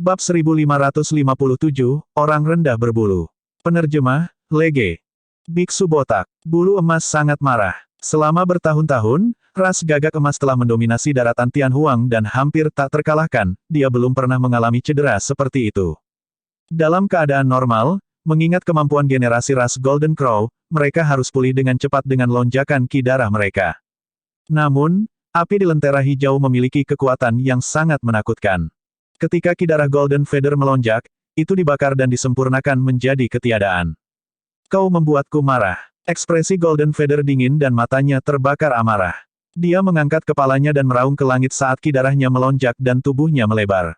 Bab 1557, Orang Rendah Berbulu. Penerjemah, Lege. Biksu botak. Bulu emas sangat marah. Selama bertahun-tahun, ras gagak emas telah mendominasi daratan Tianhuang dan hampir tak terkalahkan, dia belum pernah mengalami cedera seperti itu. Dalam keadaan normal, mengingat kemampuan generasi ras Golden Crow, mereka harus pulih dengan cepat dengan lonjakan ki darah mereka. Namun, api di lentera hijau memiliki kekuatan yang sangat menakutkan. Ketika ki darah Golden Feather melonjak, itu dibakar dan disempurnakan menjadi ketiadaan. Kau membuatku marah. Ekspresi Golden Feather dingin dan matanya terbakar amarah. Dia mengangkat kepalanya dan meraung ke langit saat ki darahnya melonjak dan tubuhnya melebar.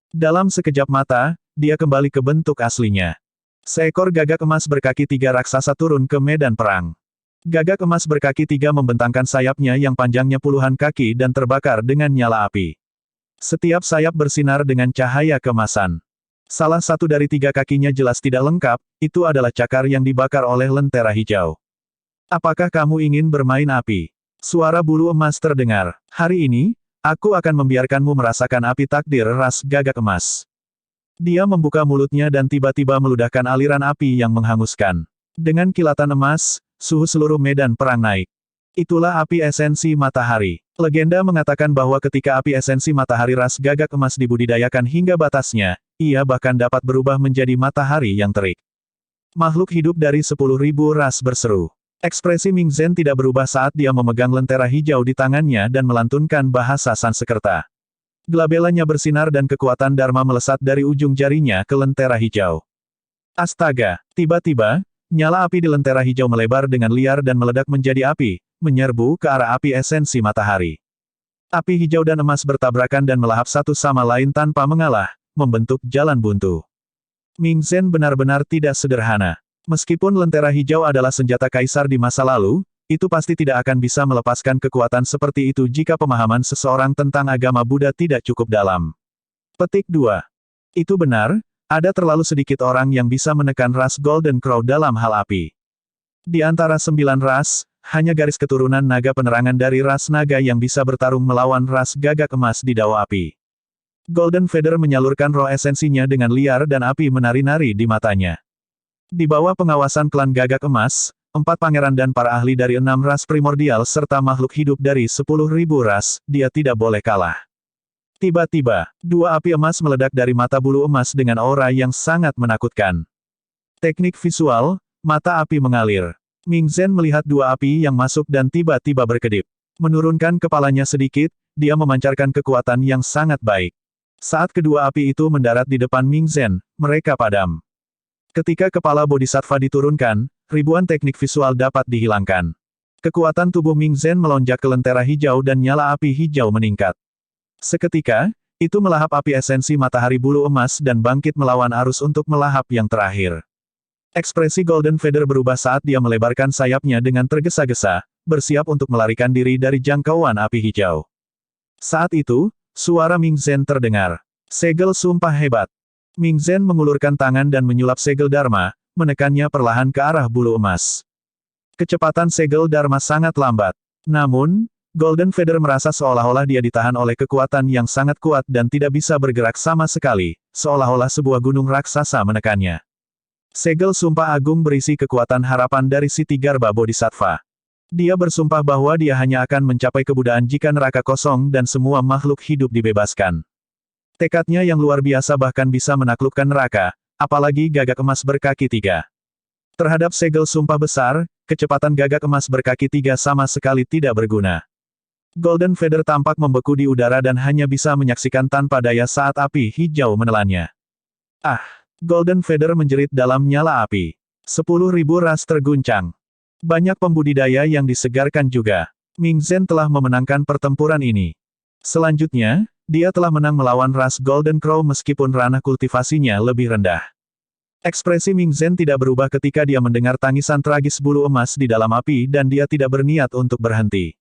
Dalam sekejap mata, dia kembali ke bentuk aslinya. Seekor gagak emas berkaki tiga raksasa turun ke medan perang. Gagak emas berkaki tiga membentangkan sayapnya yang panjangnya puluhan kaki dan terbakar dengan nyala api. Setiap sayap bersinar dengan cahaya kemasan. Salah satu dari tiga kakinya jelas tidak lengkap, itu adalah cakar yang dibakar oleh lentera hijau. Apakah kamu ingin bermain api? Suara bulu emas terdengar. Hari ini, aku akan membiarkanmu merasakan api takdir ras gagak emas. Dia membuka mulutnya dan tiba-tiba meludahkan aliran api yang menghanguskan. Dengan kilatan emas, suhu seluruh medan perang naik. Itulah api esensi matahari. Legenda mengatakan bahwa ketika api esensi matahari ras gagak emas dibudidayakan hingga batasnya, ia bahkan dapat berubah menjadi matahari yang terik. Makhluk hidup dari 10.000 ras berseru. Ekspresi Ming Zhen tidak berubah saat dia memegang lentera hijau di tangannya dan melantunkan bahasa Sanskerta. Glabelanya bersinar dan kekuatan Dharma melesat dari ujung jarinya ke lentera hijau. Astaga! Tiba-tiba, nyala api di lentera hijau melebar dengan liar dan meledak menjadi api, menyerbu ke arah api esensi matahari. Api hijau dan emas bertabrakan dan melahap satu sama lain tanpa mengalah, membentuk jalan buntu. Ming Zhen benar-benar tidak sederhana. Meskipun lentera hijau adalah senjata kaisar di masa lalu, itu pasti tidak akan bisa melepaskan kekuatan seperti itu jika pemahaman seseorang tentang agama Buddha tidak cukup dalam. Petik 2. Itu benar, ada terlalu sedikit orang yang bisa menekan ras Golden Crow dalam hal api. Di antara 9 ras, hanya garis keturunan naga penerangan dari ras naga yang bisa bertarung melawan ras gagak emas di dao api. Golden Feather menyalurkan roh esensinya dengan liar dan api menari-nari di matanya. Di bawah pengawasan klan gagak emas, 4 pangeran dan para ahli dari 6 ras primordial serta makhluk hidup dari 10.000 ras, dia tidak boleh kalah. Tiba-tiba, 2 api emas meledak dari mata bulu emas dengan aura yang sangat menakutkan. Teknik visual, mata api mengalir. Ming Zhen melihat 2 api yang masuk dan tiba-tiba berkedip. Menurunkan kepalanya sedikit, dia memancarkan kekuatan yang sangat baik. Saat kedua api itu mendarat di depan Ming Zhen, mereka padam. Ketika kepala bodhisattva diturunkan, ribuan teknik visual dapat dihilangkan. Kekuatan tubuh Ming Zhen melonjak ke lentera hijau dan nyala api hijau meningkat. Seketika, itu melahap api esensi matahari bulu emas dan bangkit melawan arus untuk melahap yang terakhir. Ekspresi Golden Feather berubah saat dia melebarkan sayapnya dengan tergesa-gesa, bersiap untuk melarikan diri dari jangkauan api hijau. Saat itu, suara Ming Zhen terdengar. Segel sumpah hebat. Ming Zhen mengulurkan tangan dan menyulap segel Dharma, menekannya perlahan ke arah bulu emas. Kecepatan segel Dharma sangat lambat. Namun, Golden Feather merasa seolah-olah dia ditahan oleh kekuatan yang sangat kuat dan tidak bisa bergerak sama sekali, seolah-olah sebuah gunung raksasa menekannya. Segel sumpah agung berisi kekuatan harapan dari Siti Garba Bodhisattva. Dia bersumpah bahwa dia hanya akan mencapai kebudaan jika neraka kosong dan semua makhluk hidup dibebaskan. Tekadnya yang luar biasa bahkan bisa menaklukkan neraka, apalagi gagak emas berkaki tiga. Terhadap segel sumpah besar, kecepatan gagak emas berkaki tiga sama sekali tidak berguna. Golden Feather tampak membeku di udara dan hanya bisa menyaksikan tanpa daya saat api hijau menelannya. Ah! Golden Feather menjerit dalam nyala api. 10.000 ras terguncang. Banyak pembudidaya yang disegarkan juga. Ming Zhen telah memenangkan pertempuran ini. Selanjutnya, dia telah menang melawan ras Golden Crow meskipun ranah kultivasinya lebih rendah. Ekspresi Ming Zhen tidak berubah ketika dia mendengar tangisan tragis bulu emas di dalam api dan dia tidak berniat untuk berhenti.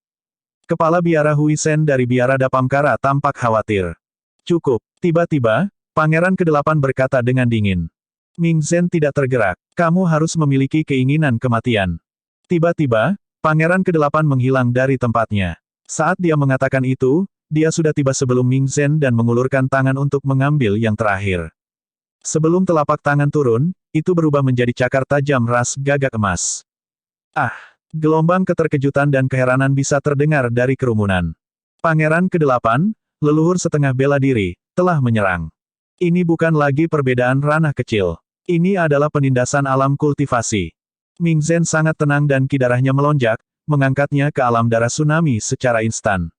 Kepala biara Huisen dari biara Dapamkara tampak khawatir. Cukup. Tiba-tiba, Pangeran ke-8 berkata dengan dingin. Ming Zhen tidak tergerak. Kamu harus memiliki keinginan kematian. Tiba-tiba, Pangeran ke-8 menghilang dari tempatnya. Saat dia mengatakan itu, dia sudah tiba sebelum Ming Zhen dan mengulurkan tangan untuk mengambil yang terakhir. Sebelum telapak tangan turun, itu berubah menjadi cakar tajam ras gagak emas. Ah! Gelombang keterkejutan dan keheranan bisa terdengar dari kerumunan. Pangeran ke-8, leluhur setengah bela diri, telah menyerang. Ini bukan lagi perbedaan ranah kecil. Ini adalah penindasan alam kultivasi. Ming Zhen sangat tenang dan ki darahnya melonjak, mengangkatnya ke alam darah tsunami secara instan.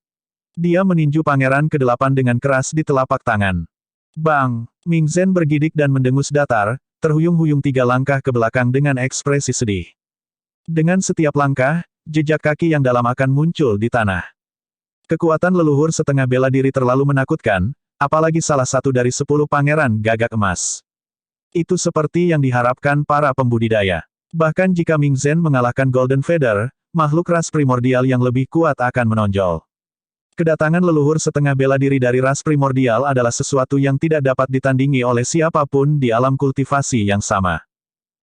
Dia meninju pangeran ke-8 dengan keras di telapak tangan. Bang! Ming Zhen bergidik dan mendengus datar, terhuyung-huyung 3 langkah ke belakang dengan ekspresi sedih. Dengan setiap langkah, jejak kaki yang dalam akan muncul di tanah. Kekuatan leluhur setengah bela diri terlalu menakutkan, apalagi salah satu dari 10 pangeran gagak emas. Itu seperti yang diharapkan para pembudidaya. Bahkan jika Ming Zhen mengalahkan Golden Feather, makhluk ras primordial yang lebih kuat akan menonjol. Kedatangan leluhur setengah bela diri dari ras primordial adalah sesuatu yang tidak dapat ditandingi oleh siapapun di alam kultivasi yang sama.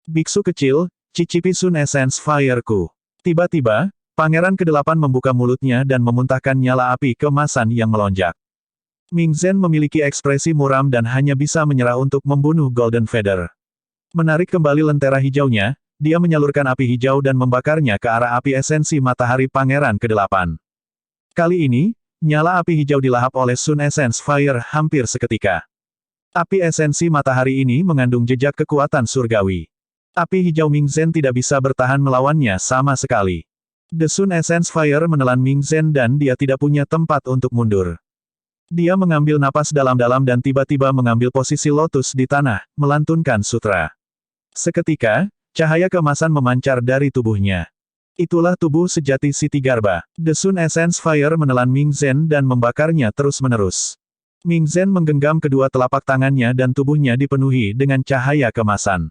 Biksu kecil, cicipi Sun Essence Fire-ku. Tiba-tiba, pangeran ke-8 membuka mulutnya dan memuntahkan nyala api keemasan yang melonjak. Ming Zhen memiliki ekspresi muram dan hanya bisa menyerah untuk membunuh Golden Feather. Menarik kembali lentera hijaunya, dia menyalurkan api hijau dan membakarnya ke arah api esensi matahari pangeran ke-8. Kali ini, nyala api hijau dilahap oleh Sun Essence Fire hampir seketika. Api esensi matahari ini mengandung jejak kekuatan surgawi. Api hijau Ming Zhen tidak bisa bertahan melawannya sama sekali. The Sun Essence Fire menelan Ming Zhen dan dia tidak punya tempat untuk mundur. Dia mengambil napas dalam-dalam dan tiba-tiba mengambil posisi lotus di tanah, melantunkan sutra. Seketika, cahaya keemasan memancar dari tubuhnya. Itulah tubuh sejati Siti Garba. The Sun Essence Fire menelan Ming Zhen dan membakarnya terus-menerus. Ming Zhen menggenggam kedua telapak tangannya dan tubuhnya dipenuhi dengan cahaya keemasan.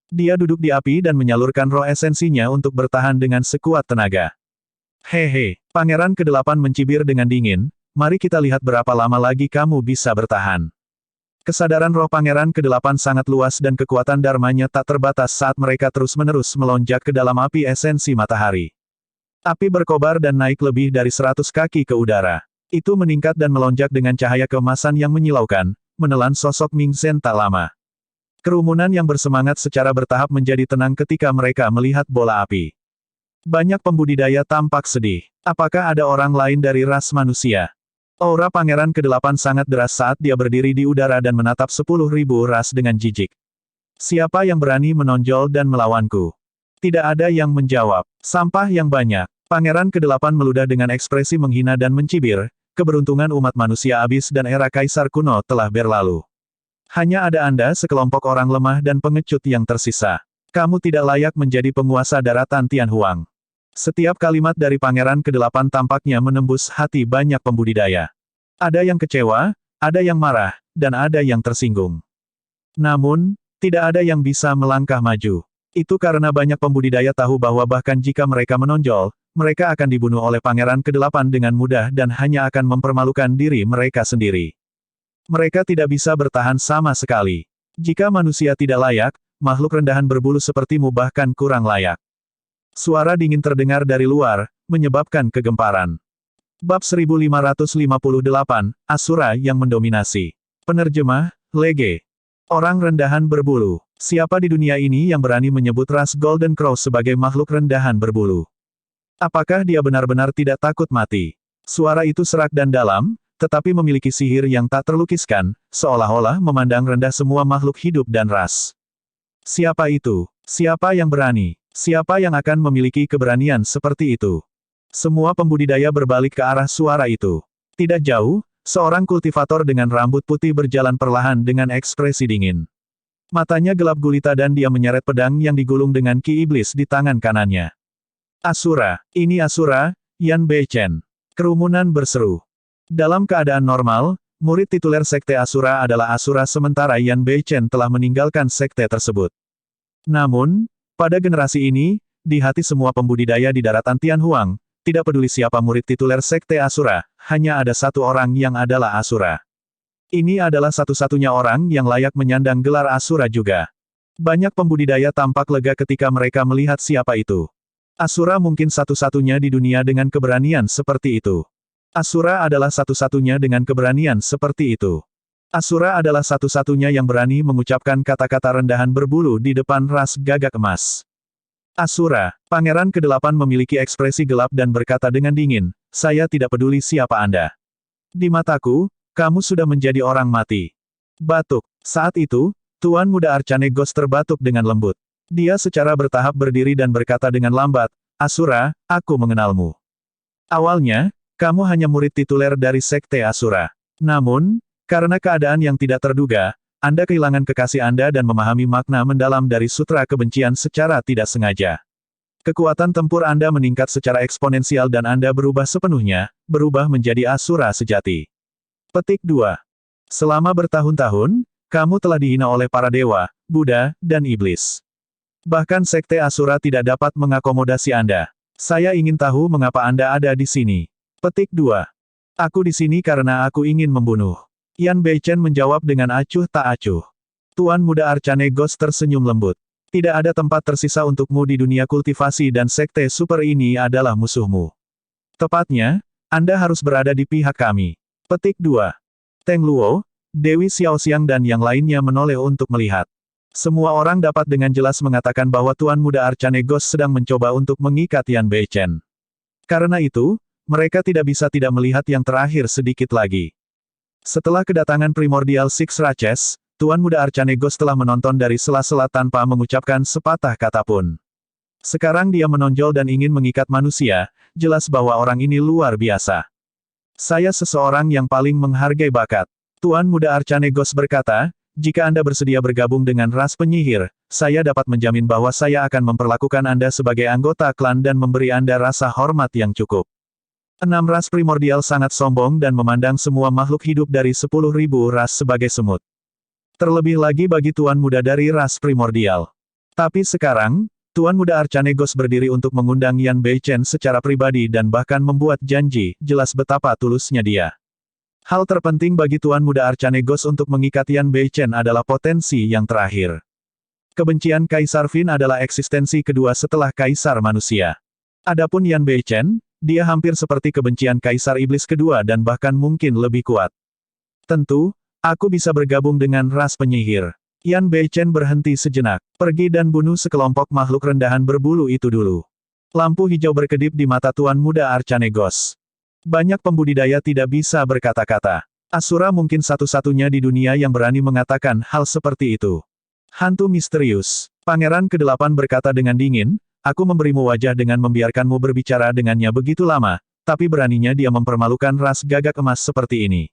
Dia duduk di api dan menyalurkan roh esensinya untuk bertahan dengan sekuat tenaga. Hehe, pangeran ke-8 mencibir dengan dingin, mari kita lihat berapa lama lagi kamu bisa bertahan. Kesadaran roh pangeran ke-8 sangat luas dan kekuatan dharmanya tak terbatas saat mereka terus-menerus melonjak ke dalam api esensi matahari. Api berkobar dan naik lebih dari 100 kaki ke udara. Itu meningkat dan melonjak dengan cahaya keemasan yang menyilaukan, menelan sosok Ming Zhen tak lama. Kerumunan yang bersemangat secara bertahap menjadi tenang ketika mereka melihat bola api. Banyak pembudidaya tampak sedih. Apakah ada orang lain dari ras manusia? Aura pangeran ke-8 sangat deras saat dia berdiri di udara dan menatap 10.000 ras dengan jijik. Siapa yang berani menonjol dan melawanku? Tidak ada yang menjawab. Sampah yang banyak. Pangeran ke-8 meludah dengan ekspresi menghina dan mencibir, keberuntungan umat manusia abis dan era kaisar kuno telah berlalu. Hanya ada Anda sekelompok orang lemah dan pengecut yang tersisa. Kamu tidak layak menjadi penguasa daratan Tianhuang. Setiap kalimat dari pangeran ke-8 tampaknya menembus hati banyak pembudidaya. Ada yang kecewa, ada yang marah, dan ada yang tersinggung. Namun, tidak ada yang bisa melangkah maju. Itu karena banyak pembudidaya tahu bahwa bahkan jika mereka menonjol, mereka akan dibunuh oleh pangeran ke-8 dengan mudah dan hanya akan mempermalukan diri mereka sendiri. Mereka tidak bisa bertahan sama sekali. Jika manusia tidak layak, makhluk rendahan berbulu sepertimu bahkan kurang layak. Suara dingin terdengar dari luar, menyebabkan kegemparan. Bab 1558, Asura yang mendominasi. Penerjemah, Lege. Orang rendahan berbulu. Siapa di dunia ini yang berani menyebut ras Golden Crow sebagai makhluk rendahan berbulu? Apakah dia benar-benar tidak takut mati? Suara itu serak dan dalam, tetapi memiliki sihir yang tak terlukiskan, seolah-olah memandang rendah semua makhluk hidup dan ras. Siapa itu? Siapa yang berani? Siapa yang akan memiliki keberanian seperti itu? Semua pembudidaya berbalik ke arah suara itu. Tidak jauh, seorang kultivator dengan rambut putih berjalan perlahan dengan ekspresi dingin. Matanya gelap gulita dan dia menyeret pedang yang digulung dengan ki iblis di tangan kanannya. Asura, ini Asura, Yan Beichen. Kerumunan berseru. Dalam keadaan normal, murid tituler Sekte Asura adalah Asura sementara Yan Beichen telah meninggalkan sekte tersebut. Namun, pada generasi ini, di hati semua pembudidaya di daratan Tianhuang, tidak peduli siapa murid tituler Sekte Asura, hanya ada satu orang yang adalah Asura. Ini adalah satu-satunya orang yang layak menyandang gelar Asura juga. Banyak pembudidaya tampak lega ketika mereka melihat siapa itu. Asura mungkin satu-satunya di dunia dengan keberanian seperti itu. Asura adalah satu-satunya dengan keberanian seperti itu. Asura adalah satu-satunya yang berani mengucapkan kata-kata rendahan berbulu di depan ras gagak emas. Asura, Pangeran ke-8 memiliki ekspresi gelap dan berkata dengan dingin, saya tidak peduli siapa Anda. Di mataku, kamu sudah menjadi orang mati. Batuk. Saat itu, Tuan Muda Arcane Ghost terbatuk dengan lembut. Dia secara bertahap berdiri dan berkata dengan lambat, Asura, aku mengenalmu. Awalnya, kamu hanya murid tituler dari Sekte Asura. Namun, karena keadaan yang tidak terduga, Anda kehilangan kekasih Anda dan memahami makna mendalam dari Sutra Kebencian secara tidak sengaja. Kekuatan tempur Anda meningkat secara eksponensial dan Anda berubah sepenuhnya, berubah menjadi Asura sejati. Petik 2. Selama bertahun-tahun, kamu telah dihina oleh para dewa, Buddha, dan iblis. Bahkan Sekte Asura tidak dapat mengakomodasi Anda. Saya ingin tahu mengapa Anda ada di sini. Petik 2. Aku di sini karena aku ingin membunuh. Yan Beichen menjawab dengan acuh tak acuh. Tuan Muda Arcane Ghost tersenyum lembut. Tidak ada tempat tersisa untukmu di dunia kultivasi dan Sekte Super ini adalah musuhmu. Tepatnya, Anda harus berada di pihak kami. Petik 2. Teng Luo, Dewi Xiaoxiang dan yang lainnya menoleh untuk melihat. Semua orang dapat dengan jelas mengatakan bahwa Tuan Muda Arcane Ghost sedang mencoba untuk mengikat Yan Beichen. Karena itu, mereka tidak bisa tidak melihat yang terakhir sedikit lagi. Setelah kedatangan Primordial Six Races, Tuan Muda Arcane Ghost telah menonton dari sela-sela tanpa mengucapkan sepatah kata pun. Sekarang dia menonjol dan ingin mengikat manusia, jelas bahwa orang ini luar biasa. Saya seseorang yang paling menghargai bakat. Tuan Muda Arcane Ghost berkata, jika Anda bersedia bergabung dengan ras penyihir, saya dapat menjamin bahwa saya akan memperlakukan Anda sebagai anggota klan dan memberi Anda rasa hormat yang cukup. 6 ras primordial sangat sombong dan memandang semua makhluk hidup dari 10.000 ras sebagai semut. Terlebih lagi bagi Tuan Muda dari ras primordial. Tapi sekarang, Tuan Muda Arcane Ghost berdiri untuk mengundang Yan Beichen secara pribadi dan bahkan membuat janji, jelas betapa tulusnya dia. Hal terpenting bagi Tuan Muda Arcane Ghost untuk mengikat Yan Beichen adalah potensi yang terakhir. Kebencian Kaisar Fin adalah eksistensi kedua setelah Kaisar Manusia. Adapun Yan Beichen, dia hampir seperti kebencian Kaisar Iblis kedua dan bahkan mungkin lebih kuat. Tentu, aku bisa bergabung dengan ras penyihir. Yan Beichen berhenti sejenak. Pergi dan bunuh sekelompok makhluk rendahan berbulu itu dulu. Lampu hijau berkedip di mata Tuan Muda Arcane Ghost. Banyak pembudidaya tidak bisa berkata-kata. Asura mungkin satu-satunya di dunia yang berani mengatakan hal seperti itu. Hantu misterius. Pangeran ke-8 berkata dengan dingin, aku memberimu wajah dengan membiarkanmu berbicara dengannya begitu lama, tapi beraninya dia mempermalukan ras gagak emas seperti ini.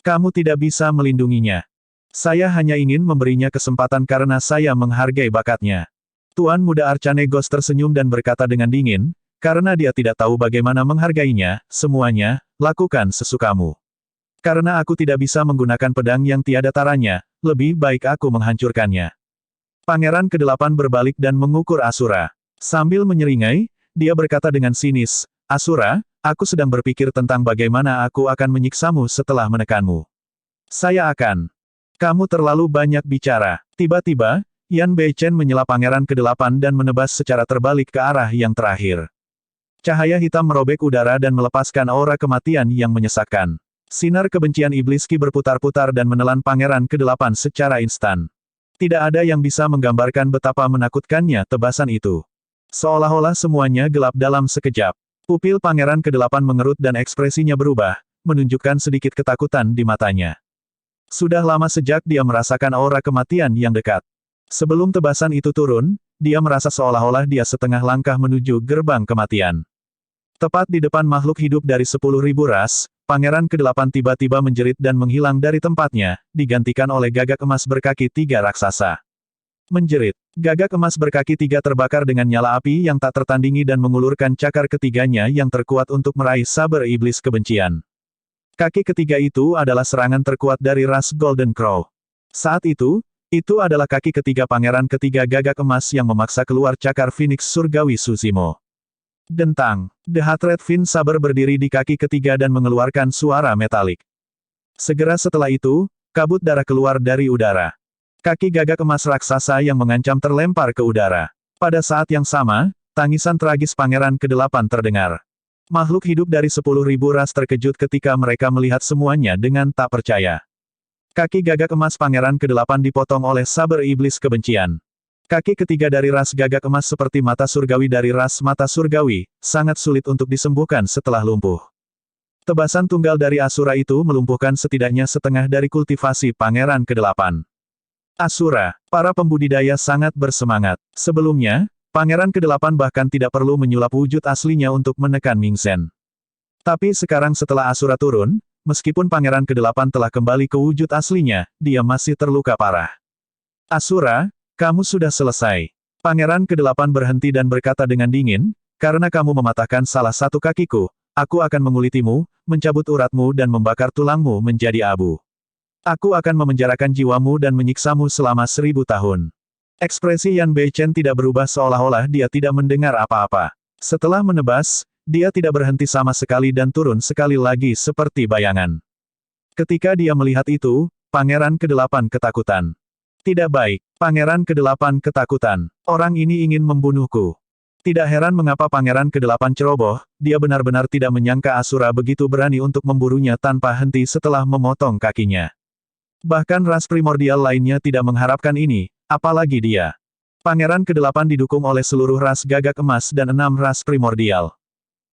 Kamu tidak bisa melindunginya. Saya hanya ingin memberinya kesempatan karena saya menghargai bakatnya. Tuan Muda Arcane Ghost tersenyum dan berkata dengan dingin, karena dia tidak tahu bagaimana menghargainya, semuanya, lakukan sesukamu. Karena aku tidak bisa menggunakan pedang yang tiada taranya, lebih baik aku menghancurkannya. Pangeran ke-8 berbalik dan mengukur Asura. Sambil menyeringai, dia berkata dengan sinis, Asura, aku sedang berpikir tentang bagaimana aku akan menyiksamu setelah menekanmu. Saya akan. Kamu terlalu banyak bicara. Tiba-tiba, Yan Beichen menyela Pangeran ke-8 dan menebas secara terbalik ke arah yang terakhir. Cahaya hitam merobek udara dan melepaskan aura kematian yang menyesakkan. Sinar kebencian iblis Ki berputar-putar dan menelan Pangeran ke-8 secara instan. Tidak ada yang bisa menggambarkan betapa menakutkannya tebasan itu. Seolah-olah semuanya gelap dalam sekejap. Pupil Pangeran ke-8 mengerut dan ekspresinya berubah, menunjukkan sedikit ketakutan di matanya. Sudah lama sejak dia merasakan aura kematian yang dekat. Sebelum tebasan itu turun, dia merasa seolah-olah dia setengah langkah menuju gerbang kematian. Tepat di depan makhluk hidup dari 10.000 ras, Pangeran ke-8 tiba-tiba menjerit dan menghilang dari tempatnya, digantikan oleh gagak emas berkaki 3 raksasa. Menjerit, gagak emas berkaki 3 terbakar dengan nyala api yang tak tertandingi dan mengulurkan cakar ketiganya yang terkuat untuk meraih saber iblis kebencian. Kaki ketiga itu adalah serangan terkuat dari ras Golden Crow. Saat itu adalah kaki ketiga Pangeran ketiga gagak emas yang memaksa keluar cakar Phoenix Surgawi Sushimo. Dentang, The Hatred Fin Saber berdiri di kaki ketiga dan mengeluarkan suara metalik. Segera setelah itu, kabut darah keluar dari udara. Kaki gagak emas raksasa yang mengancam terlempar ke udara. Pada saat yang sama, tangisan tragis Pangeran ke-8 terdengar. Makhluk hidup dari 10.000 ras terkejut ketika mereka melihat semuanya dengan tak percaya. Kaki gagak emas pangeran ke-8 dipotong oleh saber iblis kebencian. Kaki ketiga dari ras gagak emas seperti mata surgawi dari ras mata surgawi, sangat sulit untuk disembuhkan setelah lumpuh. Tebasan tunggal dari Asura itu melumpuhkan setidaknya setengah dari kultivasi pangeran ke-8. Asura, para pembudidaya sangat bersemangat. Sebelumnya, pangeran ke-8 bahkan tidak perlu menyulap wujud aslinya untuk menekan Ming Zhen. Tapi sekarang setelah Asura turun, meskipun pangeran ke-8 telah kembali ke wujud aslinya, dia masih terluka parah. Asura, kamu sudah selesai. Pangeran ke-8 berhenti dan berkata dengan dingin, karena kamu mematahkan salah satu kakiku, aku akan mengulitimu, mencabut uratmu dan membakar tulangmu menjadi abu. Aku akan memenjarakan jiwamu dan menyiksamu selama 1000 tahun. Ekspresi Yan Beichen tidak berubah seolah-olah dia tidak mendengar apa-apa. Setelah menebas, dia tidak berhenti sama sekali dan turun sekali lagi seperti bayangan. Ketika dia melihat itu, Pangeran ke-8 ketakutan. Tidak baik, Pangeran ke-8 ketakutan. Orang ini ingin membunuhku. Tidak heran mengapa Pangeran ke-8 ceroboh, dia benar-benar tidak menyangka Asura begitu berani untuk memburunya tanpa henti setelah memotong kakinya. Bahkan ras primordial lainnya tidak mengharapkan ini, apalagi dia. Pangeran ke-8 didukung oleh seluruh ras gagak emas dan 6 ras primordial.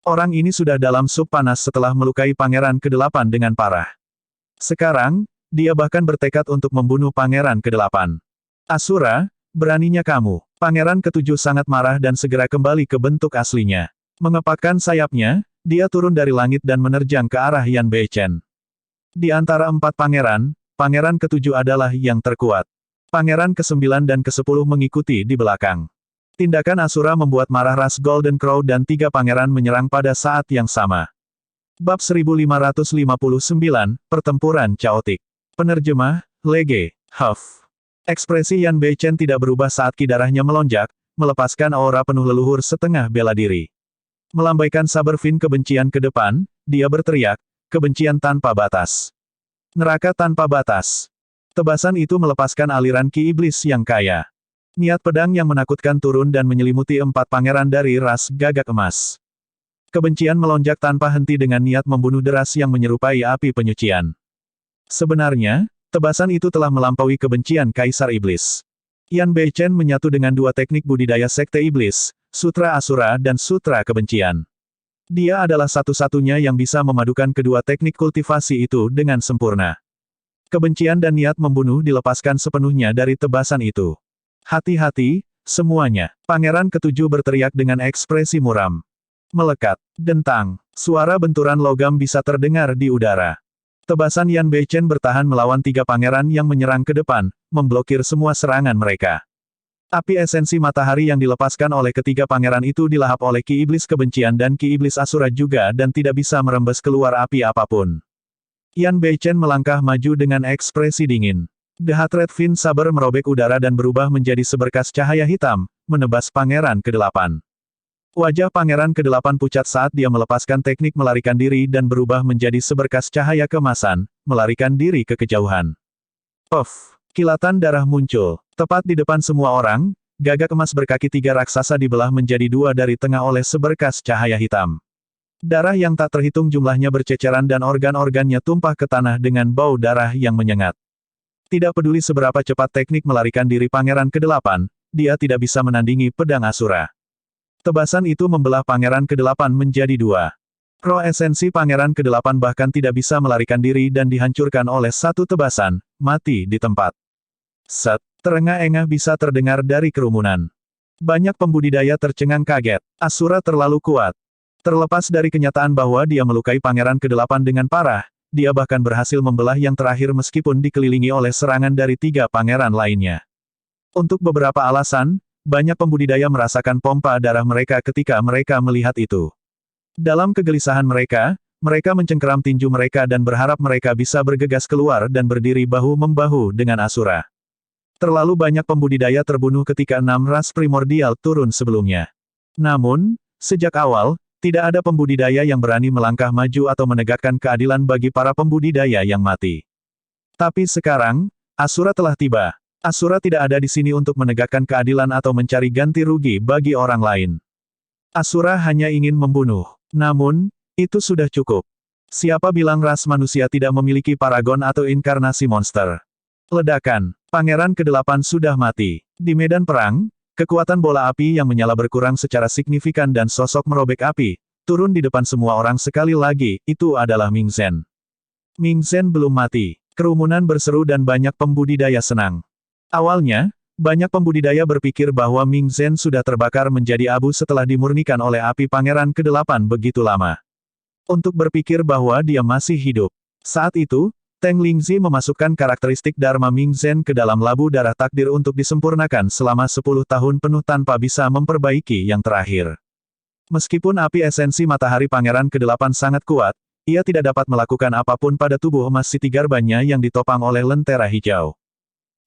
Orang ini sudah dalam sub panas setelah melukai Pangeran ke-8 dengan parah. Sekarang, dia bahkan bertekad untuk membunuh Pangeran ke-8. Asura, beraninya kamu. Pangeran ke-7 sangat marah dan segera kembali ke bentuk aslinya. Mengepakkan sayapnya, dia turun dari langit dan menerjang ke arah Yan Beichen. Di antara 4 pangeran, Pangeran ke-7 adalah yang terkuat. Pangeran ke-9 dan ke-10 mengikuti di belakang. Tindakan Asura membuat marah ras Golden Crow dan 3 pangeran menyerang pada saat yang sama. Bab 1559, Pertempuran Chaotic. Penerjemah, Lege, Huff. Ekspresi Yan Beichen tidak berubah saat ki darahnya melonjak, melepaskan aura penuh leluhur setengah bela diri. Melambaikan saber fin kebencian ke depan, dia berteriak, kebencian tanpa batas. Neraka tanpa batas. Tebasan itu melepaskan aliran ki iblis yang kaya. Niat pedang yang menakutkan turun dan menyelimuti 4 pangeran dari ras gagak emas. Kebencian melonjak tanpa henti dengan niat membunuh deras yang menyerupai api penyucian. Sebenarnya, tebasan itu telah melampaui kebencian Kaisar Iblis. Yan Beichen menyatu dengan 2 teknik budidaya Sekte Iblis, Sutra Asura dan Sutra Kebencian. Dia adalah satu-satunya yang bisa memadukan kedua teknik kultivasi itu dengan sempurna. Kebencian dan niat membunuh dilepaskan sepenuhnya dari tebasan itu. Hati-hati, semuanya. Pangeran ke-7 berteriak dengan ekspresi muram. Melekat. Dentang. Suara benturan logam bisa terdengar di udara. Tebasan Yan Beichen bertahan melawan 3 pangeran yang menyerang ke depan, memblokir semua serangan mereka. Api esensi matahari yang dilepaskan oleh ketiga pangeran itu dilahap oleh ki iblis kebencian dan ki iblis Asura juga dan tidak bisa merembes keluar api apapun. Yan Beichen melangkah maju dengan ekspresi dingin. The Hatred Fin Saber merobek udara dan berubah menjadi seberkas cahaya hitam, menebas Pangeran ke-8. Wajah Pangeran ke-8 pucat saat dia melepaskan teknik melarikan diri dan berubah menjadi seberkas cahaya keemasan, melarikan diri ke kejauhan. Puff! Kilatan darah muncul. Tepat di depan semua orang, gagak emas berkaki 3 raksasa dibelah menjadi 2 dari tengah oleh seberkas cahaya hitam. Darah yang tak terhitung jumlahnya berceceran dan organ-organnya tumpah ke tanah dengan bau darah yang menyengat. Tidak peduli seberapa cepat teknik melarikan diri Pangeran ke-8, dia tidak bisa menandingi pedang Asura. Tebasan itu membelah Pangeran ke-8 menjadi 2. Roh esensi Pangeran ke-8 bahkan tidak bisa melarikan diri dan dihancurkan oleh satu tebasan, mati di tempat. Set, terengah-engah bisa terdengar dari kerumunan. Banyak pembudidaya tercengang kaget. Asura terlalu kuat. Terlepas dari kenyataan bahwa dia melukai Pangeran ke-8 dengan parah, dia bahkan berhasil membelah yang terakhir meskipun dikelilingi oleh serangan dari 3 pangeran lainnya. Untuk beberapa alasan, banyak pembudidaya merasakan pompa darah mereka ketika mereka melihat itu. Dalam kegelisahan mereka, mereka mencengkeram tinju mereka dan berharap mereka bisa bergegas keluar dan berdiri bahu-membahu dengan Asura. Terlalu banyak pembudidaya terbunuh ketika 6 ras primordial turun sebelumnya. Namun, sejak awal, tidak ada pembudidaya yang berani melangkah maju atau menegakkan keadilan bagi para pembudidaya yang mati. Tapi sekarang, Asura telah tiba. Asura tidak ada di sini untuk menegakkan keadilan atau mencari ganti rugi bagi orang lain. Asura hanya ingin membunuh. Namun, itu sudah cukup. Siapa bilang ras manusia tidak memiliki paragon atau inkarnasi monster? Ledakan. Pangeran ke-8 sudah mati. Di medan perang, kekuatan bola api yang menyala berkurang secara signifikan dan sosok merobek api, turun di depan semua orang sekali lagi, itu adalah Ming Zhen. Ming Zhen belum mati. Kerumunan berseru dan banyak pembudidaya senang. Awalnya, banyak pembudidaya berpikir bahwa Ming Zhen sudah terbakar menjadi abu setelah dimurnikan oleh api Pangeran ke-8 begitu lama. Untuk berpikir bahwa dia masih hidup. Saat itu, Teng Lingzi memasukkan karakteristik Dharma Ming Zhen ke dalam labu darah takdir untuk disempurnakan selama 10 tahun penuh tanpa bisa memperbaiki yang terakhir. Meskipun api esensi matahari Pangeran ke-8 sangat kuat, ia tidak dapat melakukan apapun pada tubuh emas Siti Garbanya yang ditopang oleh lentera hijau.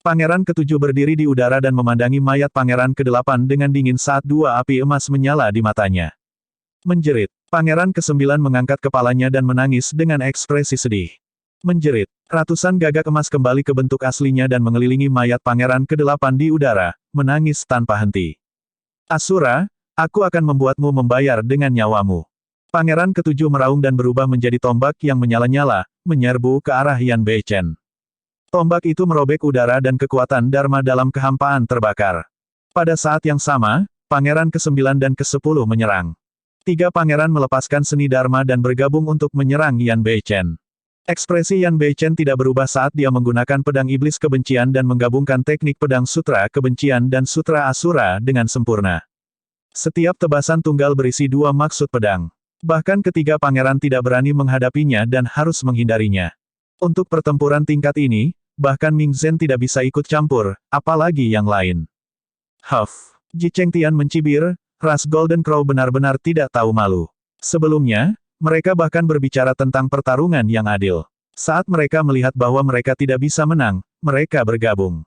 Pangeran ke-7 berdiri di udara dan memandangi mayat Pangeran ke-8 dengan dingin saat dua api emas menyala di matanya. Menjerit. Pangeran ke-9 mengangkat kepalanya dan menangis dengan ekspresi sedih. Menjerit. Ratusan gagak emas kembali ke bentuk aslinya dan mengelilingi mayat Pangeran ke-8 di udara, menangis tanpa henti. Asura, aku akan membuatmu membayar dengan nyawamu. Pangeran ke-7 meraung dan berubah menjadi tombak yang menyala-nyala, menyerbu ke arah Yan Beichen. Tombak itu merobek udara dan kekuatan Dharma dalam kehampaan terbakar. Pada saat yang sama, Pangeran ke-9 dan ke-10 menyerang. Tiga pangeran melepaskan seni Dharma dan bergabung untuk menyerang Yan Beichen. Ekspresi Yan Beichen tidak berubah saat dia menggunakan pedang iblis kebencian dan menggabungkan teknik pedang sutra kebencian dan sutra asura dengan sempurna. Setiap tebasan tunggal berisi dua maksud pedang. Bahkan ketiga pangeran tidak berani menghadapinya dan harus menghindarinya. Untuk pertempuran tingkat ini, bahkan Ming Zhen tidak bisa ikut campur, apalagi yang lain. Huff. Ji Chengtian mencibir, ras Golden Crow benar-benar tidak tahu malu. Sebelumnya, mereka bahkan berbicara tentang pertarungan yang adil. Saat mereka melihat bahwa mereka tidak bisa menang, mereka bergabung.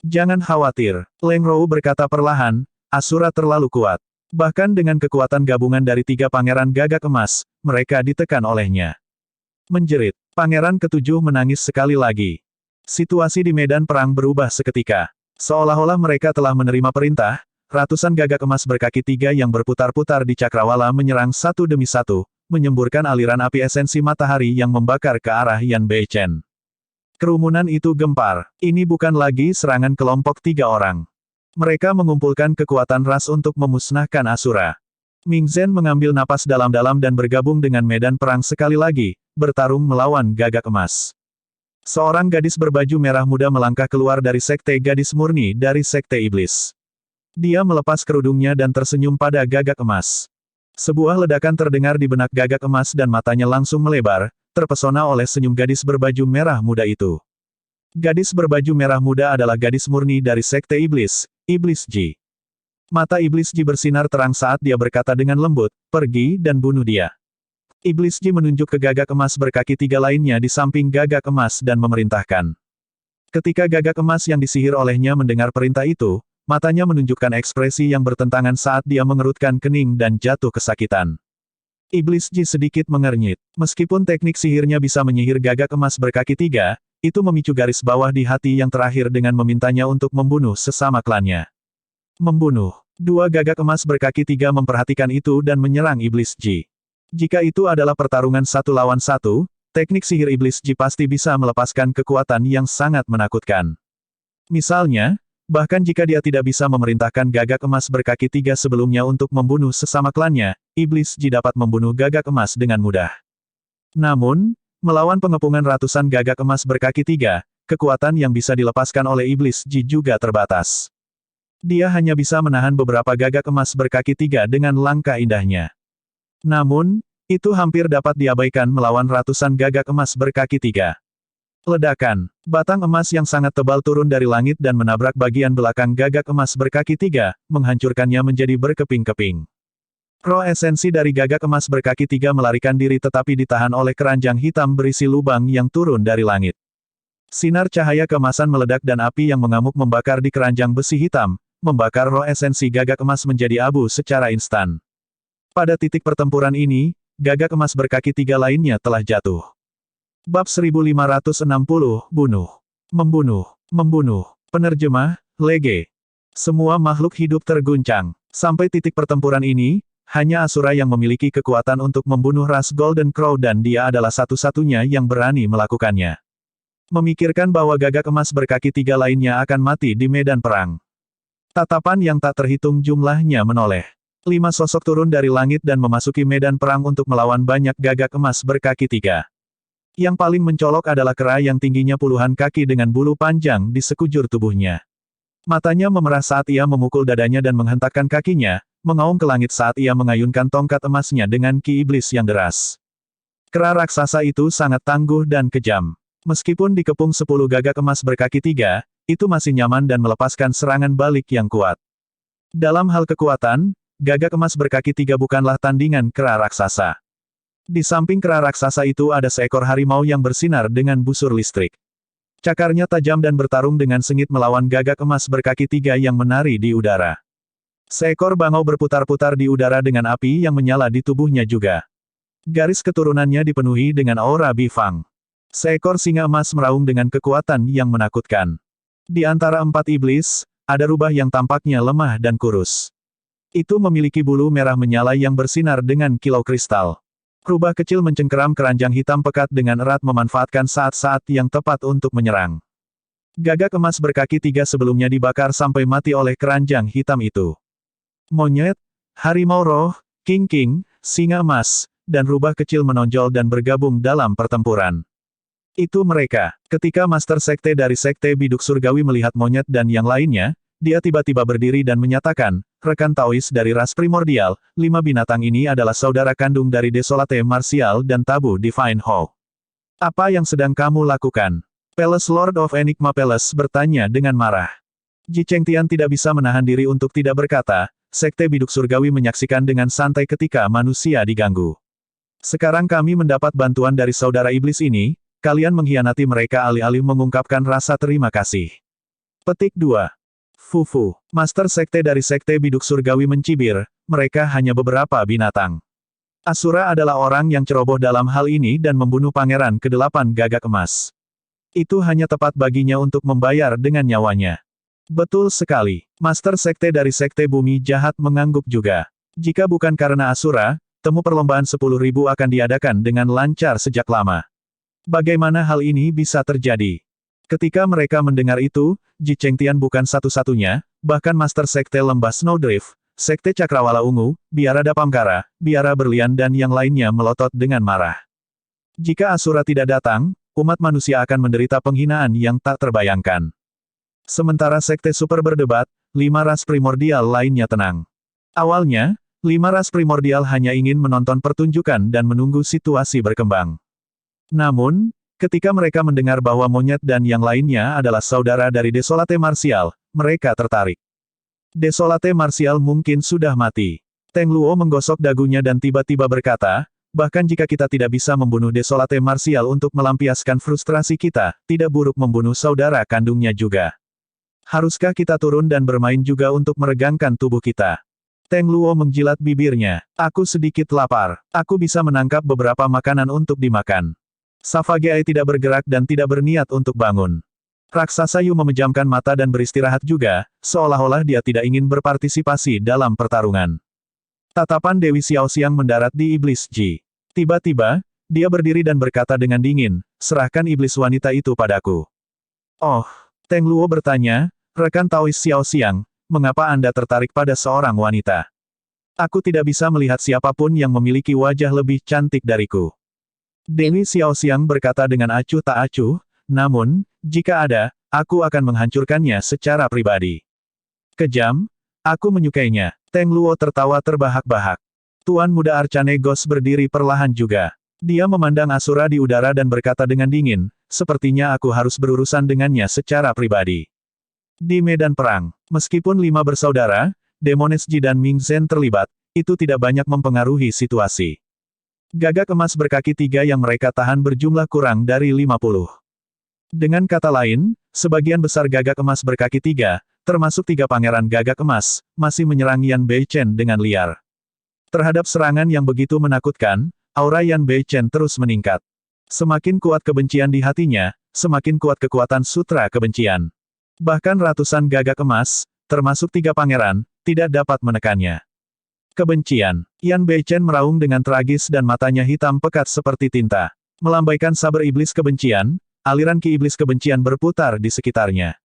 Jangan khawatir, Leng Rou berkata perlahan, Asura terlalu kuat. Bahkan dengan kekuatan gabungan dari tiga pangeran gagak emas, mereka ditekan olehnya. Menjerit, Pangeran ke-7 menangis sekali lagi. Situasi di medan perang berubah seketika. Seolah-olah mereka telah menerima perintah, ratusan gagak emas berkaki tiga yang berputar-putar di cakrawala menyerang satu demi satu, menyemburkan aliran api esensi matahari yang membakar ke arah Yan Beichen. Kerumunan itu gempar. Ini bukan lagi serangan kelompok tiga orang. Mereka mengumpulkan kekuatan ras untuk memusnahkan Asura. Ming Zhen mengambil napas dalam-dalam dan bergabung dengan medan perang sekali lagi, bertarung melawan gagak emas. Seorang gadis berbaju merah muda melangkah keluar dari sekte gadis murni dari sekte iblis. Dia melepas kerudungnya dan tersenyum pada gagak emas. Sebuah ledakan terdengar di benak gagak emas dan matanya langsung melebar, terpesona oleh senyum gadis berbaju merah muda itu. Gadis berbaju merah muda adalah gadis murni dari sekte iblis, Iblis Ji. Mata Iblis Ji bersinar terang saat dia berkata dengan lembut, pergi dan bunuh dia. Iblis Ji menunjuk ke gagak emas berkaki tiga lainnya di samping gagak emas dan memerintahkan. Ketika gagak emas yang disihir olehnya mendengar perintah itu, matanya menunjukkan ekspresi yang bertentangan saat dia mengerutkan kening dan jatuh kesakitan. Iblis Ji sedikit mengernyit. Meskipun teknik sihirnya bisa menyihir gagak emas berkaki tiga, itu memicu garis bawah di hati yang terakhir dengan memintanya untuk membunuh sesama klannya. Membunuh. Dua gagak emas berkaki tiga memperhatikan itu dan menyerang Iblis Ji. Jika itu adalah pertarungan satu lawan satu, teknik sihir Iblis Ji pasti bisa melepaskan kekuatan yang sangat menakutkan. Misalnya, bahkan jika dia tidak bisa memerintahkan gagak emas berkaki tiga sebelumnya untuk membunuh sesama klannya, Iblis Ji dapat membunuh gagak emas dengan mudah. Namun, melawan pengepungan ratusan gagak emas berkaki tiga, kekuatan yang bisa dilepaskan oleh Iblis Ji juga terbatas. Dia hanya bisa menahan beberapa gagak emas berkaki tiga dengan langkah indahnya. Namun, itu hampir dapat diabaikan melawan ratusan gagak emas berkaki tiga. Ledakan. Batang emas yang sangat tebal turun dari langit dan menabrak bagian belakang gagak emas berkaki tiga, menghancurkannya menjadi berkeping-keping. Roh esensi dari gagak emas berkaki tiga melarikan diri tetapi ditahan oleh keranjang hitam berisi lubang yang turun dari langit. Sinar cahaya keemasan meledak dan api yang mengamuk membakar di keranjang besi hitam, membakar roh esensi gagak emas menjadi abu secara instan. Pada titik pertempuran ini, gagak emas berkaki tiga lainnya telah jatuh. Bab 1560, Bunuh. Membunuh. Membunuh. Penerjemah, Lege. Semua makhluk hidup terguncang. Sampai titik pertempuran ini, Hanya Asura yang memiliki kekuatan untuk membunuh ras Golden Crow dan dia adalah satu-satunya yang berani melakukannya. Memikirkan bahwa gagak emas berkaki 3 lainnya akan mati di medan perang. Tatapan yang tak terhitung jumlahnya menoleh. 5 sosok turun dari langit dan memasuki medan perang untuk melawan banyak gagak emas berkaki 3. Yang paling mencolok adalah kera yang tingginya puluhan kaki dengan bulu panjang di sekujur tubuhnya. Matanya memerah saat ia memukul dadanya dan menghentakkan kakinya, mengaum ke langit saat ia mengayunkan tongkat emasnya dengan ki iblis yang deras. Kera raksasa itu sangat tangguh dan kejam. Meskipun dikepung 10 gagak emas berkaki 3, itu masih nyaman dan melepaskan serangan balik yang kuat. Dalam hal kekuatan, gagak emas berkaki 3 bukanlah tandingan kera raksasa. Di samping kera raksasa itu ada seekor harimau yang bersinar dengan busur listrik. Cakarnya tajam dan bertarung dengan sengit melawan gagak emas berkaki 3 yang menari di udara. Seekor bangau berputar-putar di udara dengan api yang menyala di tubuhnya juga. Garis keturunannya dipenuhi dengan aura bifang. Seekor singa emas meraung dengan kekuatan yang menakutkan. Di antara 4 iblis, ada rubah yang tampaknya lemah dan kurus. Itu memiliki bulu merah menyala yang bersinar dengan kilau kristal. Rubah kecil mencengkeram keranjang hitam pekat dengan erat memanfaatkan saat-saat yang tepat untuk menyerang. Gagak emas berkaki 3 sebelumnya dibakar sampai mati oleh keranjang hitam itu. Monyet, harimau roh, king, singa emas, dan rubah kecil menonjol dan bergabung dalam pertempuran. Itu mereka. Ketika Master Sekte dari Sekte Biduk Surgawi melihat monyet dan yang lainnya, dia tiba-tiba berdiri dan menyatakan, rekan Taois dari ras primordial, 5 binatang ini adalah saudara kandung dari Desolate Martial dan Tabu Divine Hall. Apa yang sedang kamu lakukan? Palace Lord of Enigma Palace bertanya dengan marah. Ji Chengtian tidak bisa menahan diri untuk tidak berkata, Sekte Biduk Surgawi menyaksikan dengan santai ketika manusia diganggu. Sekarang kami mendapat bantuan dari saudara iblis ini, kalian mengkhianati mereka alih-alih mengungkapkan rasa terima kasih. Petik 2. Fufu, Master Sekte dari Sekte Biduk Surgawi mencibir, mereka hanya beberapa binatang. Asura adalah orang yang ceroboh dalam hal ini dan membunuh Pangeran ke-8 gagak emas. Itu hanya tepat baginya untuk membayar dengan nyawanya. Betul sekali. Master Sekte dari Sekte Bumi Jahat mengangguk juga. Jika bukan karena Asura, temu perlombaan 10.000 akan diadakan dengan lancar sejak lama. Bagaimana hal ini bisa terjadi? Ketika mereka mendengar itu, Ji Chengtian bukan satu-satunya, bahkan Master Sekte Lembah Snowdrift, Sekte Cakrawala Ungu, Biara Dapamkara, Biara Berlian dan yang lainnya melotot dengan marah. Jika Asura tidak datang, umat manusia akan menderita penghinaan yang tak terbayangkan. Sementara Sekte Super berdebat, 5 ras primordial lainnya tenang. Awalnya, 5 ras primordial hanya ingin menonton pertunjukan dan menunggu situasi berkembang. Namun, ketika mereka mendengar bahwa monyet dan yang lainnya adalah saudara dari Desolate Martial, mereka tertarik. Desolate Martial mungkin sudah mati. Teng Luo menggosok dagunya dan tiba-tiba berkata, bahkan jika kita tidak bisa membunuh Desolate Martial untuk melampiaskan frustrasi kita, tidak buruk membunuh saudara kandungnya juga. Haruskah kita turun dan bermain juga untuk meregangkan tubuh kita? Teng Luo menjilat bibirnya. Aku sedikit lapar. Aku bisa menangkap beberapa makanan untuk dimakan. Savage tidak bergerak dan tidak berniat untuk bangun. Raksasa Yu memejamkan mata dan beristirahat juga, seolah-olah dia tidak ingin berpartisipasi dalam pertarungan. Tatapan Dewi Xiaoxiang mendarat di iblis Ji. Tiba-tiba, dia berdiri dan berkata dengan dingin, serahkan iblis wanita itu padaku. Oh, Teng Luo bertanya, rekan Taois Xiaoxiang, mengapa Anda tertarik pada seorang wanita? Aku tidak bisa melihat siapapun yang memiliki wajah lebih cantik dariku. Dewi Xiaoxiang berkata dengan acuh tak acuh, namun, jika ada, aku akan menghancurkannya secara pribadi. Kejam? Aku menyukainya. Teng Luo tertawa terbahak-bahak. Tuan Muda Arcane Ghost berdiri perlahan juga. Dia memandang Asura di udara dan berkata dengan dingin, sepertinya aku harus berurusan dengannya secara pribadi. Di medan perang, meskipun 5 bersaudara, Demones Ji dan Ming Zhen terlibat, itu tidak banyak mempengaruhi situasi. Gagak emas berkaki 3 yang mereka tahan berjumlah kurang dari 50. Dengan kata lain, sebagian besar gagak emas berkaki 3, termasuk 3 pangeran gagak emas, masih menyerang Yan Beichen dengan liar. Terhadap serangan yang begitu menakutkan, aura Yan Beichen terus meningkat. Semakin kuat kebencian di hatinya, semakin kuat kekuatan sutra kebencian. Bahkan ratusan gagak emas, termasuk 3 pangeran, tidak dapat menekannya. Kebencian. Yan Beichen meraung dengan tragis dan matanya hitam pekat seperti tinta. Melambaikan saber iblis kebencian, aliran ki iblis kebencian berputar di sekitarnya.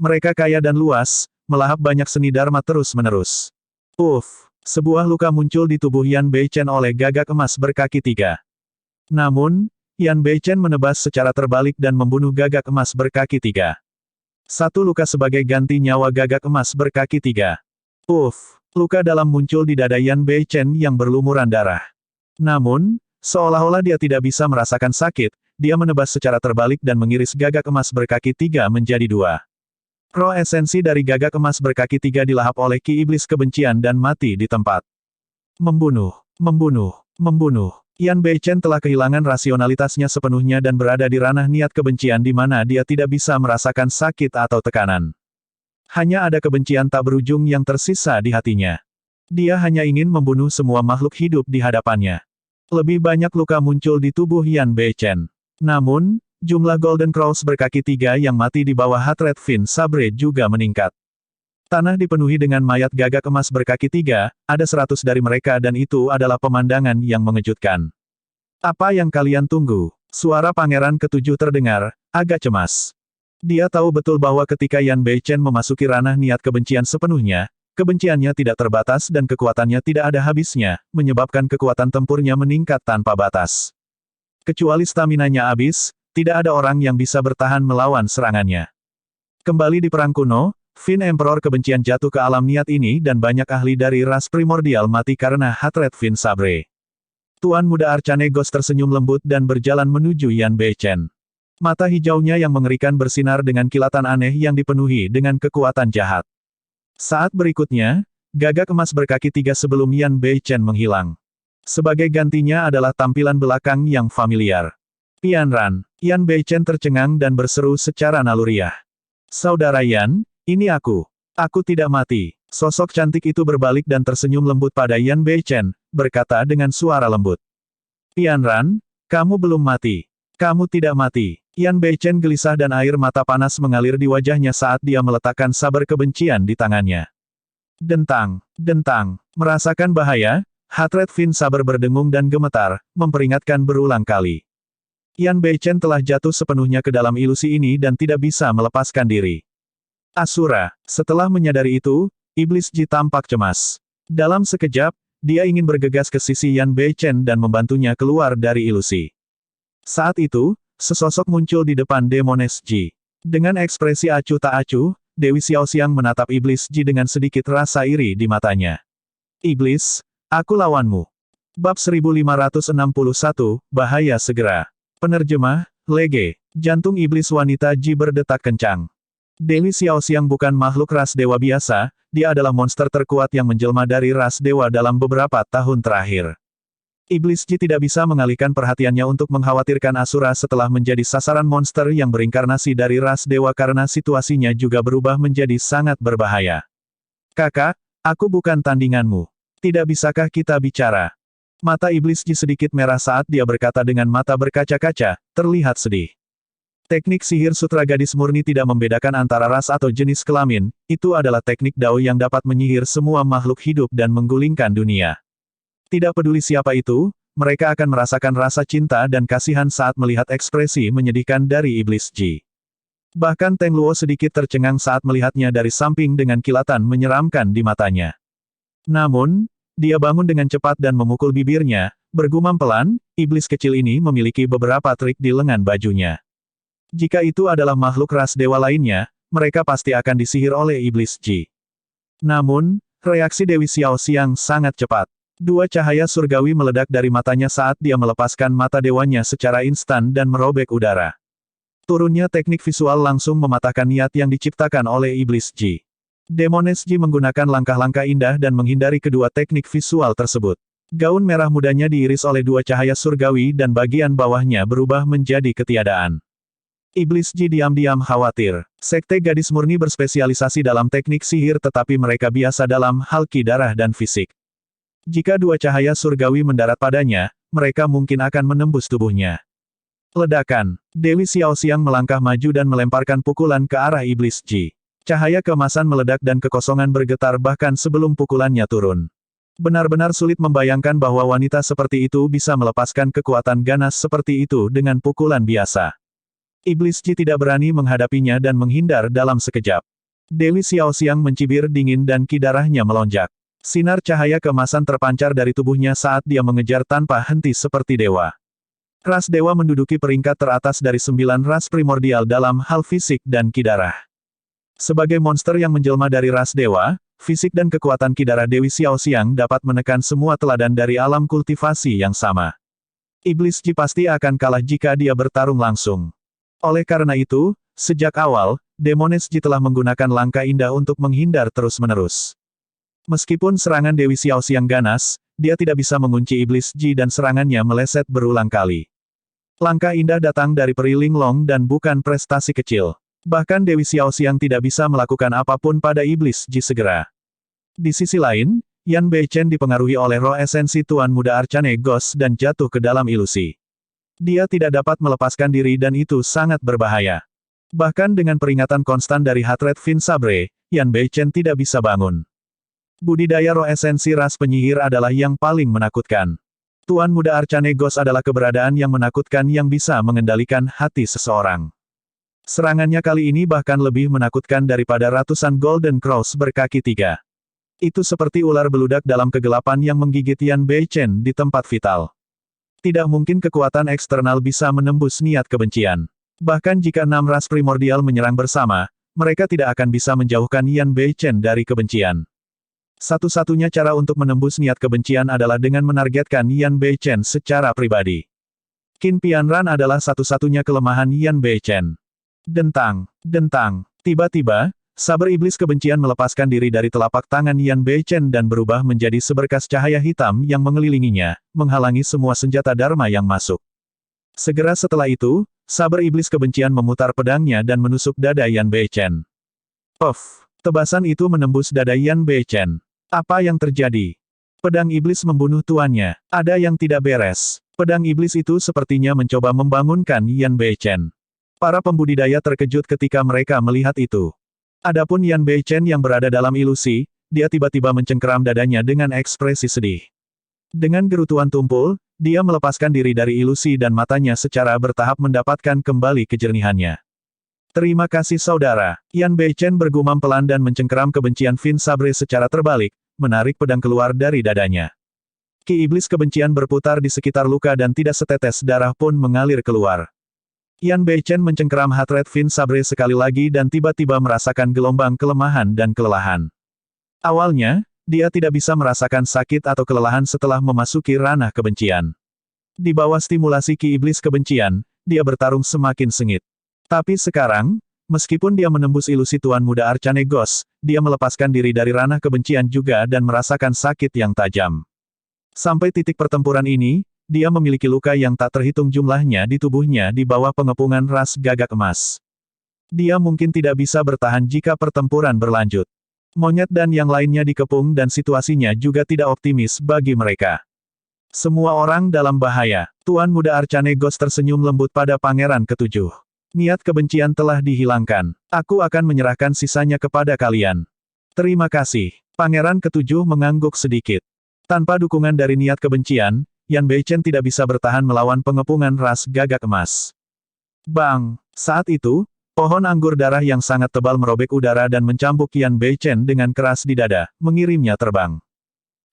Mereka kaya dan luas, melahap banyak seni dharma terus-menerus. Sebuah luka muncul di tubuh Yan Beichen oleh gagak emas berkaki 3. Namun, Yan Beichen menebas secara terbalik dan membunuh gagak emas berkaki 3. Satu luka sebagai ganti nyawa gagak emas berkaki 3. Luka dalam muncul di dada Yan Beichen yang berlumuran darah. Namun, seolah-olah dia tidak bisa merasakan sakit, dia menebas secara terbalik dan mengiris gagak emas berkaki 3 menjadi 2. Roh esensi dari gagak emas berkaki 3 dilahap oleh ki iblis kebencian dan mati di tempat. Membunuh. Yan Beichen telah kehilangan rasionalitasnya sepenuhnya dan berada di ranah niat kebencian di mana dia tidak bisa merasakan sakit atau tekanan. Hanya ada kebencian tak berujung yang tersisa di hatinya. Dia hanya ingin membunuh semua makhluk hidup di hadapannya. Lebih banyak luka muncul di tubuh Yan Beichen. Namun, jumlah Golden Crows berkaki 3 yang mati di bawah Hatred Fin Sabre juga meningkat. Tanah dipenuhi dengan mayat gagak emas berkaki 3, ada 100 dari mereka dan itu adalah pemandangan yang mengejutkan. Apa yang kalian tunggu? Suara pangeran ketujuh terdengar, agak cemas. Dia tahu betul bahwa ketika Yan Beichen memasuki ranah niat kebencian sepenuhnya, kebenciannya tidak terbatas dan kekuatannya tidak ada habisnya, menyebabkan kekuatan tempurnya meningkat tanpa batas. Kecuali staminanya habis, tidak ada orang yang bisa bertahan melawan serangannya. Kembali di perang kuno, Fin Emperor kebencian jatuh ke alam niat ini dan banyak ahli dari ras primordial mati karena Hatred Fin Sabre. Tuan Muda Arcane Ghost tersenyum lembut dan berjalan menuju Yan Beichen. Mata hijaunya yang mengerikan bersinar dengan kilatan aneh yang dipenuhi dengan kekuatan jahat. Saat berikutnya, gagak emas berkaki 3 sebelum Yan Beichen menghilang. Sebagai gantinya adalah tampilan belakang yang familiar. Pianran. Yan Beichen tercengang dan berseru secara naluriah. Saudara Yan, ini aku. Aku tidak mati. Sosok cantik itu berbalik dan tersenyum lembut pada Yan Beichen, berkata dengan suara lembut. Pianran, kamu belum mati. Kamu tidak mati. Yan Beichen gelisah dan air mata panas mengalir di wajahnya saat dia meletakkan saber kebencian di tangannya. Dentang. Merasakan bahaya, Hatred Fin Saber berdengung dan gemetar, memperingatkan berulang kali. Yan Beichen telah jatuh sepenuhnya ke dalam ilusi ini dan tidak bisa melepaskan diri. Asura. Setelah menyadari itu, Iblis Ji tampak cemas. Dalam sekejap, dia ingin bergegas ke sisi Yan Beichen dan membantunya keluar dari ilusi. Saat itu, sesosok muncul di depan Demones Ji. Dengan ekspresi acuh tak acuh, Dewi Xiaoxiang menatap Iblis Ji dengan sedikit rasa iri di matanya. Iblis, aku lawanmu. Bab 1561, Bahaya Segera. Penerjemah, Lege. Jantung iblis wanita Ji berdetak kencang. Dewi Xiaoxiang bukan makhluk ras dewa biasa, dia adalah monster terkuat yang menjelma dari ras dewa dalam beberapa tahun terakhir. Iblis Ji tidak bisa mengalihkan perhatiannya untuk mengkhawatirkan Asura setelah menjadi sasaran monster yang berinkarnasi dari ras dewa karena situasinya juga berubah menjadi sangat berbahaya. Kakak, aku bukan tandinganmu. Tidak bisakah kita bicara? Mata Iblis Ji sedikit merah saat dia berkata dengan mata berkaca-kaca, terlihat sedih. Teknik sihir sutra gadis murni tidak membedakan antara ras atau jenis kelamin, itu adalah teknik Dao yang dapat menyihir semua makhluk hidup dan menggulingkan dunia. Tidak peduli siapa itu, mereka akan merasakan rasa cinta dan kasihan saat melihat ekspresi menyedihkan dari Iblis Ji. Bahkan Teng Luo sedikit tercengang saat melihatnya dari samping dengan kilatan menyeramkan di matanya. Namun, dia bangun dengan cepat dan memukul bibirnya, bergumam pelan, iblis kecil ini memiliki beberapa trik di lengan bajunya. Jika itu adalah makhluk ras dewa lainnya, mereka pasti akan disihir oleh Iblis Ji. Namun, reaksi Dewi Xiaoxiang sangat cepat. Dua cahaya surgawi meledak dari matanya saat dia melepaskan mata dewanya secara instan dan merobek udara. Turunnya teknik visual langsung mematahkan niat yang diciptakan oleh Iblis Ji. Demones Ji menggunakan langkah-langkah indah dan menghindari kedua teknik visual tersebut. Gaun merah mudanya diiris oleh dua cahaya surgawi dan bagian bawahnya berubah menjadi ketiadaan. Iblis Ji diam-diam khawatir. Sekte gadis murni berspesialisasi dalam teknik sihir tetapi mereka biasa dalam hal ki darah dan fisik. Jika dua cahaya surgawi mendarat padanya, mereka mungkin akan menembus tubuhnya. Ledakan. Dewi Xiaoxiang melangkah maju dan melemparkan pukulan ke arah Iblis Ji. Cahaya keemasan meledak dan kekosongan bergetar bahkan sebelum pukulannya turun. Benar-benar sulit membayangkan bahwa wanita seperti itu bisa melepaskan kekuatan ganas seperti itu dengan pukulan biasa. Iblis Ji tidak berani menghadapinya dan menghindar dalam sekejap. Dewi Xiaoxiang mencibir dingin dan ki darahnya melonjak. Sinar cahaya keemasan terpancar dari tubuhnya saat dia mengejar tanpa henti seperti dewa. Ras dewa menduduki peringkat teratas dari 9 ras primordial dalam hal fisik dan ki darah. Sebagai monster yang menjelma dari ras dewa, fisik dan kekuatan ki darah Dewi Xiaoxiang dapat menekan semua teladan dari alam kultivasi yang sama. Iblis Ji pasti akan kalah jika dia bertarung langsung. Oleh karena itu, sejak awal, Demones Ji telah menggunakan langkah indah untuk menghindar terus-menerus. Meskipun serangan Dewi Xiaoxiang ganas, dia tidak bisa mengunci Iblis Ji dan serangannya meleset berulang kali. Langkah indah datang dari Peri Linglong dan bukan prestasi kecil. Bahkan Dewi Xiaoxiang tidak bisa melakukan apapun pada Iblis Ji segera. Di sisi lain, Yan Beichen dipengaruhi oleh roh esensi Tuan Muda Arcane Ghost dan jatuh ke dalam ilusi. Dia tidak dapat melepaskan diri dan itu sangat berbahaya. Bahkan dengan peringatan konstan dari Hatred Fin Sabre, Yan Beichen tidak bisa bangun. Budidaya roh esensi ras penyihir adalah yang paling menakutkan. Tuan Muda Arcane Ghost adalah keberadaan yang menakutkan yang bisa mengendalikan hati seseorang. Serangannya kali ini bahkan lebih menakutkan daripada ratusan Golden Crows berkaki 3. Itu seperti ular beludak dalam kegelapan yang menggigit Yan Beichen di tempat vital. Tidak mungkin kekuatan eksternal bisa menembus niat kebencian. Bahkan jika 6 ras primordial menyerang bersama, mereka tidak akan bisa menjauhkan Yan Beichen dari kebencian. Satu-satunya cara untuk menembus niat kebencian adalah dengan menargetkan Yan Beichen secara pribadi. Qin Pianran adalah satu-satunya kelemahan Yan Beichen. Dentang, dentang. Tiba-tiba, saber iblis kebencian melepaskan diri dari telapak tangan Yan Beichen dan berubah menjadi seberkas cahaya hitam yang mengelilinginya, menghalangi semua senjata Dharma yang masuk. Segera setelah itu, saber iblis kebencian memutar pedangnya dan menusuk dada Yan Beichen. Puff! Tebasan itu menembus dada Yan Beichen. Apa yang terjadi? Pedang iblis membunuh tuannya. Ada yang tidak beres. Pedang iblis itu sepertinya mencoba membangunkan Yan Beichen. Para pembudidaya terkejut ketika mereka melihat itu. Adapun Yan Beichen yang berada dalam ilusi, dia tiba-tiba mencengkeram dadanya dengan ekspresi sedih. Dengan gerutuan tumpul, dia melepaskan diri dari ilusi dan matanya secara bertahap mendapatkan kembali kejernihannya. Terima kasih saudara. Yan Beichen bergumam pelan dan mencengkeram kebencian Fin Sabre secara terbalik, menarik pedang keluar dari dadanya. Ki iblis kebencian berputar di sekitar luka dan tidak setetes darah pun mengalir keluar. Yan Beichen mencengkeram Hatred Fin Sabre sekali lagi dan tiba-tiba merasakan gelombang kelemahan dan kelelahan. Awalnya, dia tidak bisa merasakan sakit atau kelelahan setelah memasuki ranah kebencian. Di bawah stimulasi ki iblis kebencian, dia bertarung semakin sengit. Tapi sekarang, meskipun dia menembus ilusi Tuan Muda Arcane Ghost, dia melepaskan diri dari ranah kebencian juga dan merasakan sakit yang tajam. Sampai titik pertempuran ini, dia memiliki luka yang tak terhitung jumlahnya di tubuhnya di bawah pengepungan ras gagak emas. Dia mungkin tidak bisa bertahan jika pertempuran berlanjut. Monyet dan yang lainnya dikepung dan situasinya juga tidak optimis bagi mereka. Semua orang dalam bahaya. Tuan Muda Arcane Ghost tersenyum lembut pada Pangeran Ketujuh. Niat kebencian telah dihilangkan. Aku akan menyerahkan sisanya kepada kalian. Terima kasih. Pangeran Ketujuh mengangguk sedikit. Tanpa dukungan dari niat kebencian, Yan Beichen tidak bisa bertahan melawan pengepungan ras gagak emas. Bang! Saat itu, pohon anggur darah yang sangat tebal merobek udara dan mencambuk Yan Beichen dengan keras di dada, mengirimnya terbang.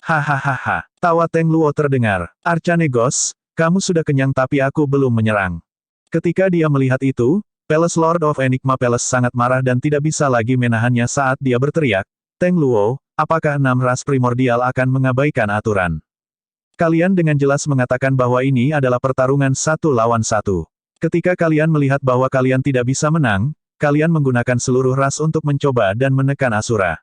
Hahaha, tawa Teng Luo terdengar. Arcane Ghost, kamu sudah kenyang tapi aku belum menyerang. Ketika dia melihat itu, Palace Lord of Enigma Palace sangat marah dan tidak bisa lagi menahannya saat dia berteriak, Teng Luo, apakah 6 ras primordial akan mengabaikan aturan? Kalian dengan jelas mengatakan bahwa ini adalah pertarungan 1 lawan 1. Ketika kalian melihat bahwa kalian tidak bisa menang, kalian menggunakan seluruh ras untuk mencoba dan menekan Asura.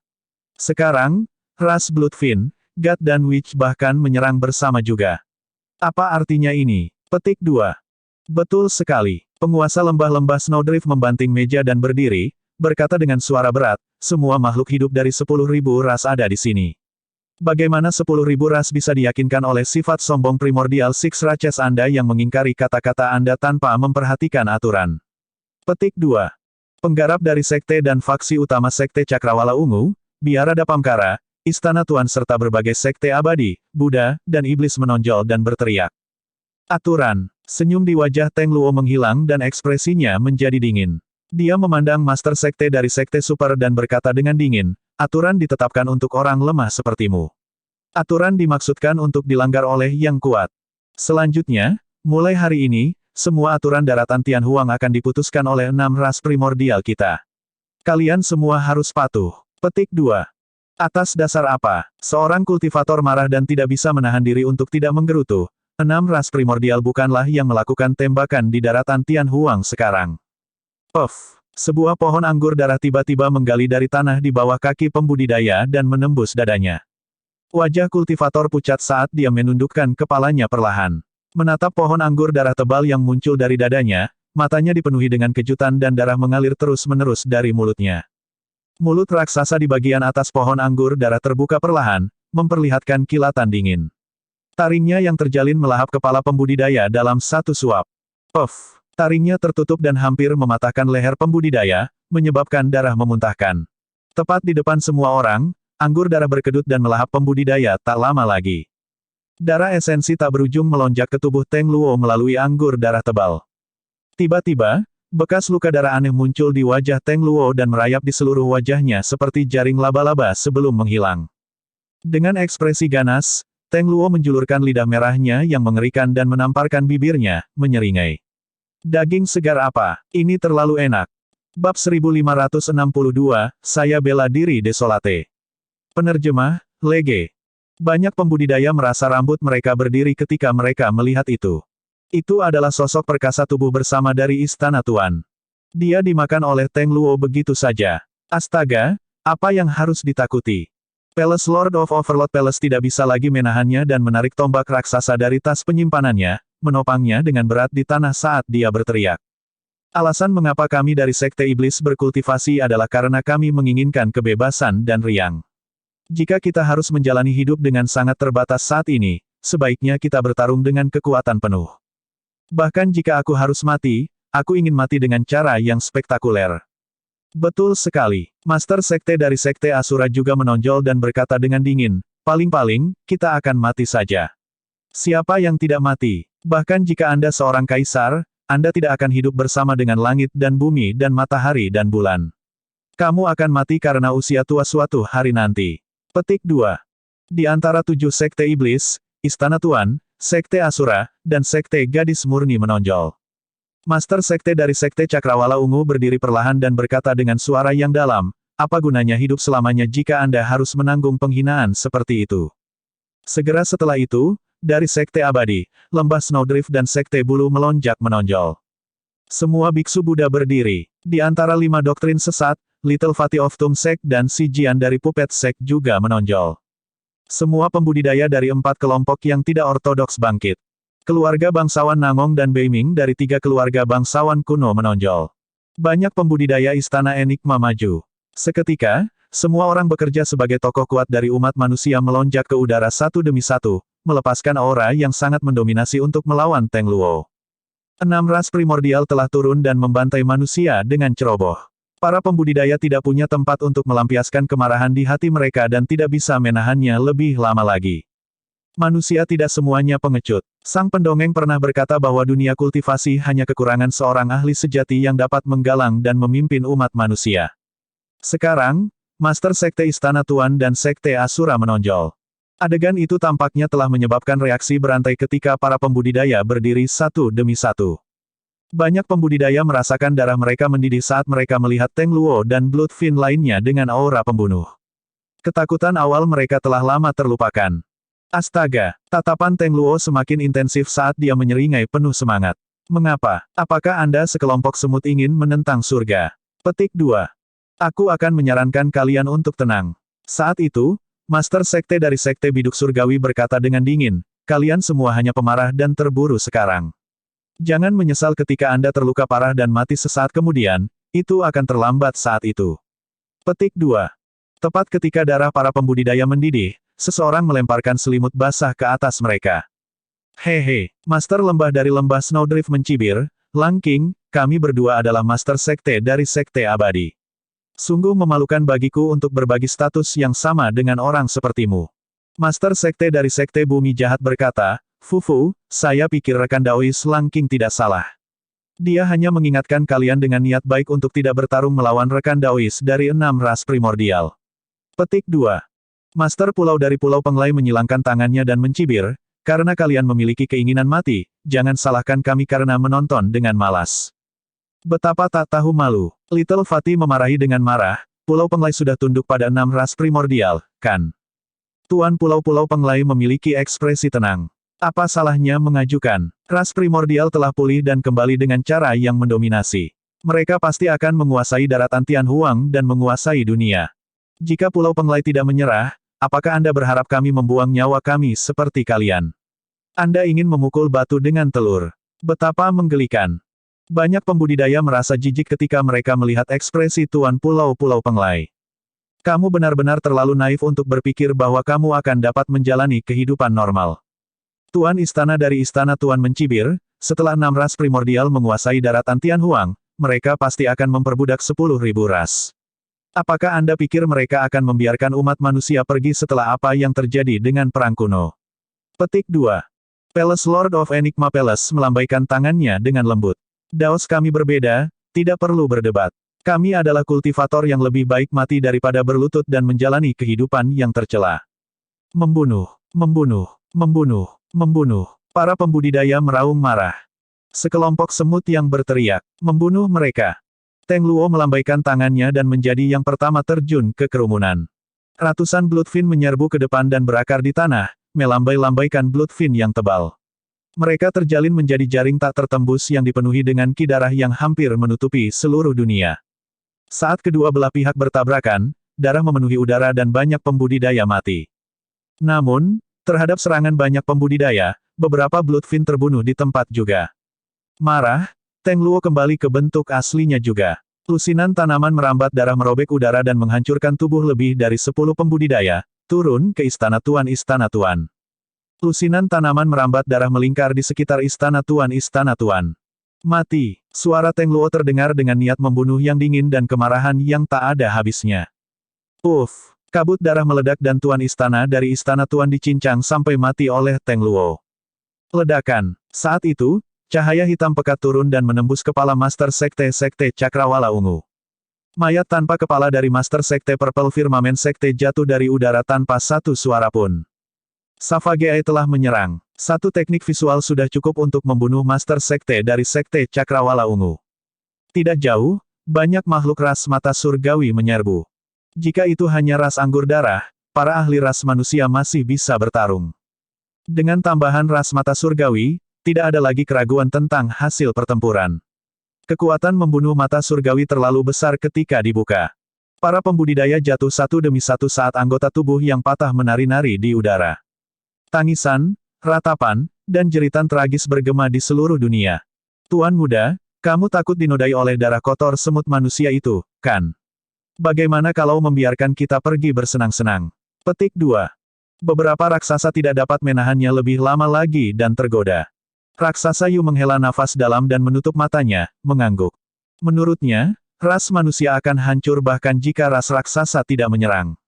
Sekarang, ras Bloodfin, God dan Witch bahkan menyerang bersama juga. Apa artinya ini? Petik 2. Betul sekali. Penguasa lembah-lembah Snowdrift membanting meja dan berdiri, berkata dengan suara berat, semua makhluk hidup dari 10.000 ras ada di sini. Bagaimana 10.000 ras bisa diyakinkan oleh sifat sombong primordial Six Races Anda yang mengingkari kata-kata Anda tanpa memperhatikan aturan? Petik 2. Penggarap dari sekte dan faksi utama sekte Cakrawala Ungu, Biara Dapamkara, Istana Tuan serta berbagai sekte abadi, Buddha, dan iblis menonjol dan berteriak. Aturan. Senyum di wajah Teng Luo menghilang dan ekspresinya menjadi dingin. Dia memandang master sekte dari sekte super dan berkata dengan dingin, aturan ditetapkan untuk orang lemah sepertimu. Aturan dimaksudkan untuk dilanggar oleh yang kuat. Selanjutnya, mulai hari ini, semua aturan daratan Tianhuang akan diputuskan oleh 6 ras primordial kita. Kalian semua harus patuh. Petik 2. Atas dasar apa? Seorang kultivator marah dan tidak bisa menahan diri untuk tidak menggerutu. 6 ras primordial bukanlah yang melakukan tembakan di daratan Tianhuang sekarang. Puff. Sebuah pohon anggur darah tiba-tiba menggali dari tanah di bawah kaki pembudidaya dan menembus dadanya. Wajah kultivator pucat saat dia menundukkan kepalanya perlahan. Menatap pohon anggur darah tebal yang muncul dari dadanya, matanya dipenuhi dengan kejutan dan darah mengalir terus-menerus dari mulutnya. Mulut raksasa di bagian atas pohon anggur darah terbuka perlahan, memperlihatkan kilatan dingin. Taringnya yang terjalin melahap kepala pembudidaya dalam satu suap. Puff. Taringnya tertutup dan hampir mematahkan leher pembudidaya, menyebabkan darah memuntahkan. Tepat di depan semua orang, anggur darah berkedut dan melahap pembudidaya tak lama lagi. Darah esensi tak berujung melonjak ke tubuh Teng Luo melalui anggur darah tebal. Tiba-tiba, bekas luka darah aneh muncul di wajah Teng Luo dan merayap di seluruh wajahnya seperti jaring laba-laba sebelum menghilang. Dengan ekspresi ganas, Teng Luo menjulurkan lidah merahnya yang mengerikan dan menamparkan bibirnya, menyeringai. Daging segar apa? Ini terlalu enak. Bab 1562, saya bela diri desolate. Penerjemah, Lege. Banyak pembudidaya merasa rambut mereka berdiri ketika mereka melihat itu. Itu adalah sosok perkasa tubuh bersama dari Istana Tuan. Dia dimakan oleh Teng Luo begitu saja. Astaga, apa yang harus ditakuti? Palace Lord of Overlord Palace tidak bisa lagi menahannya dan menarik tombak raksasa dari tas penyimpanannya, menopangnya dengan berat di tanah saat dia berteriak. Alasan mengapa kami dari Sekte Iblis berkultivasi adalah karena kami menginginkan kebebasan dan riang. Jika kita harus menjalani hidup dengan sangat terbatas saat ini, sebaiknya kita bertarung dengan kekuatan penuh. Bahkan jika aku harus mati, aku ingin mati dengan cara yang spektakuler. Betul sekali. Master Sekte dari Sekte Asura juga menonjol dan berkata dengan dingin, paling-paling, kita akan mati saja. Siapa yang tidak mati? Bahkan jika Anda seorang kaisar, Anda tidak akan hidup bersama dengan langit dan bumi dan matahari dan bulan. Kamu akan mati karena usia tua suatu hari nanti. Petik 2. Di antara 7 Sekte Iblis, Istana Tuan, Sekte Asura, dan Sekte Gadis Murni menonjol. Master Sekte dari Sekte Cakrawala Ungu berdiri perlahan dan berkata dengan suara yang dalam, apa gunanya hidup selamanya jika Anda harus menanggung penghinaan seperti itu? Segera setelah itu, dari Sekte Abadi, Lembah Snowdrift dan Sekte Bulu melonjak menonjol. Semua biksu Buddha berdiri. Di antara 5 doktrin sesat, Little Fatih of Tum Sect dan Si Jian dari Puppet Sect juga menonjol. Semua pembudidaya dari 4 kelompok yang tidak ortodoks bangkit. Keluarga bangsawan Nangong dan Beiming dari 3 keluarga bangsawan kuno menonjol. Banyak pembudidaya istana Enigma maju. Seketika, semua orang bekerja sebagai tokoh kuat dari umat manusia melonjak ke udara satu demi satu, melepaskan aura yang sangat mendominasi untuk melawan Teng Luo. 6 ras primordial telah turun dan membantai manusia dengan ceroboh. Para pembudidaya tidak punya tempat untuk melampiaskan kemarahan di hati mereka dan tidak bisa menahannya lebih lama lagi. Manusia tidak semuanya pengecut. Sang pendongeng pernah berkata bahwa dunia kultivasi hanya kekurangan seorang ahli sejati yang dapat menggalang dan memimpin umat manusia. Sekarang, Master Sekte Istana Tuan dan Sekte Asura menonjol. Adegan itu tampaknya telah menyebabkan reaksi berantai ketika para pembudidaya berdiri satu demi satu. Banyak pembudidaya merasakan darah mereka mendidih saat mereka melihat Teng Luo dan Bloodfin lainnya dengan aura pembunuh. Ketakutan awal mereka telah lama terlupakan. Astaga, tatapan Teng Luo semakin intensif saat dia menyeringai penuh semangat. Mengapa? Apakah Anda sekelompok semut ingin menentang surga? Petik 2. Aku akan menyarankan kalian untuk tenang. Saat itu, Master Sekte dari Sekte Biduk Surgawi berkata dengan dingin, kalian semua hanya pemarah dan terburu sekarang. Jangan menyesal ketika Anda terluka parah dan mati sesaat kemudian, itu akan terlambat saat itu. Petik 2. Tepat ketika darah para pembudidaya mendidih, seseorang melemparkan selimut basah ke atas mereka. Hehe, Master Lembah dari Lembah Snowdrift mencibir, Lang King, kami berdua adalah Master Sekte dari Sekte Abadi. Sungguh memalukan bagiku untuk berbagi status yang sama dengan orang sepertimu. Master Sekte dari Sekte Bumi Jahat berkata, Fufu, saya pikir rekan Daois Langking tidak salah. Dia hanya mengingatkan kalian dengan niat baik untuk tidak bertarung melawan rekan Daois dari 6 ras primordial. Petik 2. Master Pulau dari Pulau Penglai menyilangkan tangannya dan mencibir, karena kalian memiliki keinginan mati, jangan salahkan kami karena menonton dengan malas. Betapa tak tahu malu. Little Fatty memarahi dengan marah, Pulau Penglai sudah tunduk pada 6 ras primordial, kan? Tuan Pulau-Pulau Penglai memiliki ekspresi tenang. Apa salahnya mengajukan? Ras primordial telah pulih dan kembali dengan cara yang mendominasi. Mereka pasti akan menguasai daratan Tianhuang dan menguasai dunia. Jika Pulau Penglai tidak menyerah, apakah Anda berharap kami membuang nyawa kami seperti kalian? Anda ingin memukul batu dengan telur. Betapa menggelikan. Banyak pembudidaya merasa jijik ketika mereka melihat ekspresi Tuan Pulau-Pulau Penglai. Kamu benar-benar terlalu naif untuk berpikir bahwa kamu akan dapat menjalani kehidupan normal. Tuan Istana dari Istana Tuan mencibir, setelah 6 ras primordial menguasai daratan Tianhuang, mereka pasti akan memperbudak 10.000 ras. Apakah Anda pikir mereka akan membiarkan umat manusia pergi setelah apa yang terjadi dengan perang kuno? Petik 2. Palace Lord of Enigma Palace melambaikan tangannya dengan lembut. Daos kami berbeda, tidak perlu berdebat. Kami adalah kultivator yang lebih baik mati daripada berlutut dan menjalani kehidupan yang tercela. Membunuh, membunuh, membunuh, membunuh. Para pembudidaya meraung marah. Sekelompok semut yang berteriak, membunuh mereka. Teng Luo melambaikan tangannya dan menjadi yang pertama terjun ke kerumunan. Ratusan Bloodfin menyerbu ke depan dan berakar di tanah, melambai-lambaikan Bloodfin yang tebal. Mereka terjalin menjadi jaring tak tertembus yang dipenuhi dengan ki darah yang hampir menutupi seluruh dunia. Saat kedua belah pihak bertabrakan, darah memenuhi udara dan banyak pembudidaya mati. Namun, terhadap serangan banyak pembudidaya, beberapa Bloodfin terbunuh di tempat juga. Marah, Teng Luo kembali ke bentuk aslinya juga. Lusinan tanaman merambat darah merobek udara dan menghancurkan tubuh lebih dari 10 pembudidaya, turun ke Istana Tuan. Lusinan tanaman merambat darah melingkar di sekitar Istana Tuan. Mati. Suara Teng Luo terdengar dengan niat membunuh yang dingin dan kemarahan yang tak ada habisnya. Uff. Kabut darah meledak dan Tuan Istana dari Istana Tuan dicincang sampai mati oleh Teng Luo. Ledakan. Saat itu, cahaya hitam pekat turun dan menembus kepala Master Sekte Cakrawala Ungu. Mayat tanpa kepala dari Master Sekte Purple Firmament Sekte jatuh dari udara tanpa satu suara pun. Savage telah menyerang. Satu teknik visual sudah cukup untuk membunuh Master Sekte dari Sekte Cakrawala Ungu. Tidak jauh, banyak makhluk ras mata surgawi menyerbu. Jika itu hanya ras anggur darah, para ahli ras manusia masih bisa bertarung. Dengan tambahan ras mata surgawi, tidak ada lagi keraguan tentang hasil pertempuran. Kekuatan membunuh mata surgawi terlalu besar ketika dibuka. Para pembudidaya jatuh satu demi satu saat anggota tubuh yang patah menari-nari di udara. Tangisan, ratapan, dan jeritan tragis bergema di seluruh dunia. Tuan muda, kamu takut dinodai oleh darah kotor semut manusia itu, kan? Bagaimana kalau membiarkan kita pergi bersenang-senang? Petik 2. Beberapa raksasa tidak dapat menahannya lebih lama lagi dan tergoda. Raksasa Yu menghela nafas dalam dan menutup matanya, mengangguk. Menurutnya, ras manusia akan hancur bahkan jika ras raksasa tidak menyerang.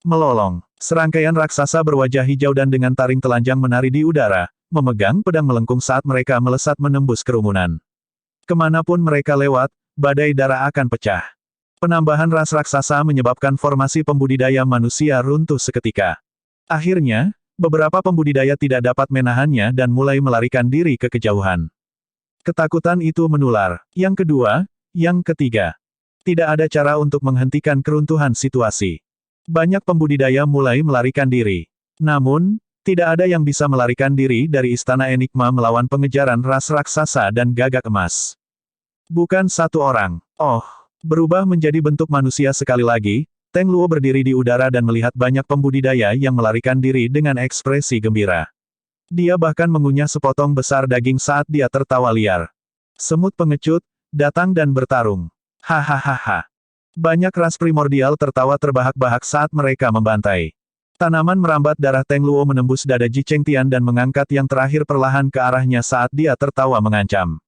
Melolong. Serangkaian raksasa berwajah hijau dan dengan taring telanjang menari di udara, memegang pedang melengkung saat mereka melesat menembus kerumunan. Kemanapun mereka lewat, badai darah akan pecah. Penambahan ras raksasa menyebabkan formasi pembudidaya manusia runtuh seketika. Akhirnya, beberapa pembudidaya tidak dapat menahannya dan mulai melarikan diri ke kejauhan. Ketakutan itu menular. Yang kedua, yang ketiga. Tidak ada cara untuk menghentikan keruntuhan situasi. Banyak pembudidaya mulai melarikan diri. Namun, tidak ada yang bisa melarikan diri dari Istana Enigma melawan pengejaran ras raksasa dan gagak emas. Bukan satu orang. Oh, berubah menjadi bentuk manusia sekali lagi, Teng Luo berdiri di udara dan melihat banyak pembudidaya yang melarikan diri dengan ekspresi gembira. Dia bahkan mengunyah sepotong besar daging saat dia tertawa liar. Semut pengecut, datang dan bertarung. Hahaha. Banyak ras primordial tertawa terbahak-bahak saat mereka membantai. Tanaman merambat darah Teng Luo menembus dada Ji Chengtian dan mengangkat yang terakhir perlahan ke arahnya saat dia tertawa mengancam.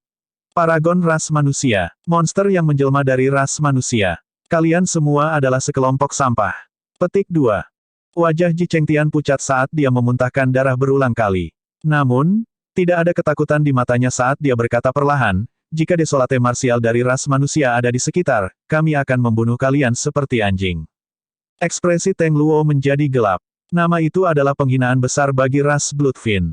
Paragon ras manusia. Monster yang menjelma dari ras manusia. Kalian semua adalah sekelompok sampah. Petik 2. Wajah Ji Chengtian pucat saat dia memuntahkan darah berulang kali. Namun, tidak ada ketakutan di matanya saat dia berkata perlahan, jika desolate marsial dari ras manusia ada di sekitar, kami akan membunuh kalian seperti anjing. Ekspresi Teng Luo menjadi gelap. Nama itu adalah penghinaan besar bagi ras Bloodfin.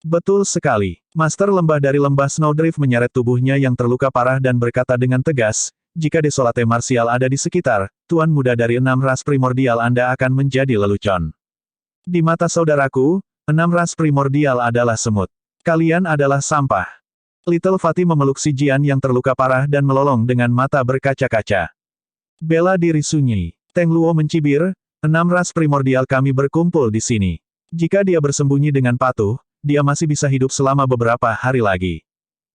Betul sekali. Master lembah dari lembah Snowdrift menyeret tubuhnya yang terluka parah dan berkata dengan tegas, jika desolate marsial ada di sekitar, tuan muda dari 6 ras primordial Anda akan menjadi lelucon. Di mata saudaraku, 6 ras primordial adalah semut. Kalian adalah sampah. Little Fatih memeluk si Jian yang terluka parah dan melolong dengan mata berkaca-kaca. Bela diri sunyi. Teng Luo mencibir, 6 ras primordial kami berkumpul di sini. Jika dia bersembunyi dengan patuh, dia masih bisa hidup selama beberapa hari lagi.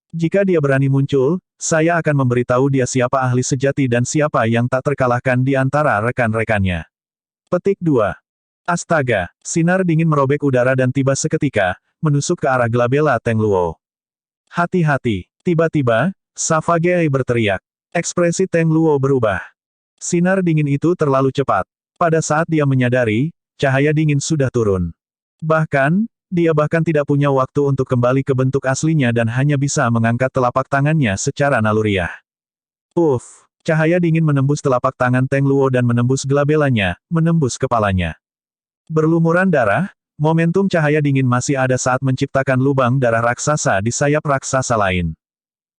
Jika dia berani muncul, saya akan memberitahu dia siapa ahli sejati dan siapa yang tak terkalahkan di antara rekan-rekannya. Petik 2. Astaga, sinar dingin merobek udara dan tiba seketika, menusuk ke arah Glabella Teng Luo. Hati-hati, tiba-tiba, Savage berteriak. Ekspresi Teng Luo berubah. Sinar dingin itu terlalu cepat. Pada saat dia menyadari, cahaya dingin sudah turun. Bahkan, dia tidak punya waktu untuk kembali ke bentuk aslinya dan hanya bisa mengangkat telapak tangannya secara naluriah. Uff, cahaya dingin menembus telapak tangan Teng Luo dan menembus Glabellanya, menembus kepalanya. Berlumuran darah, momentum cahaya dingin masih ada saat menciptakan lubang darah raksasa di sayap raksasa lain.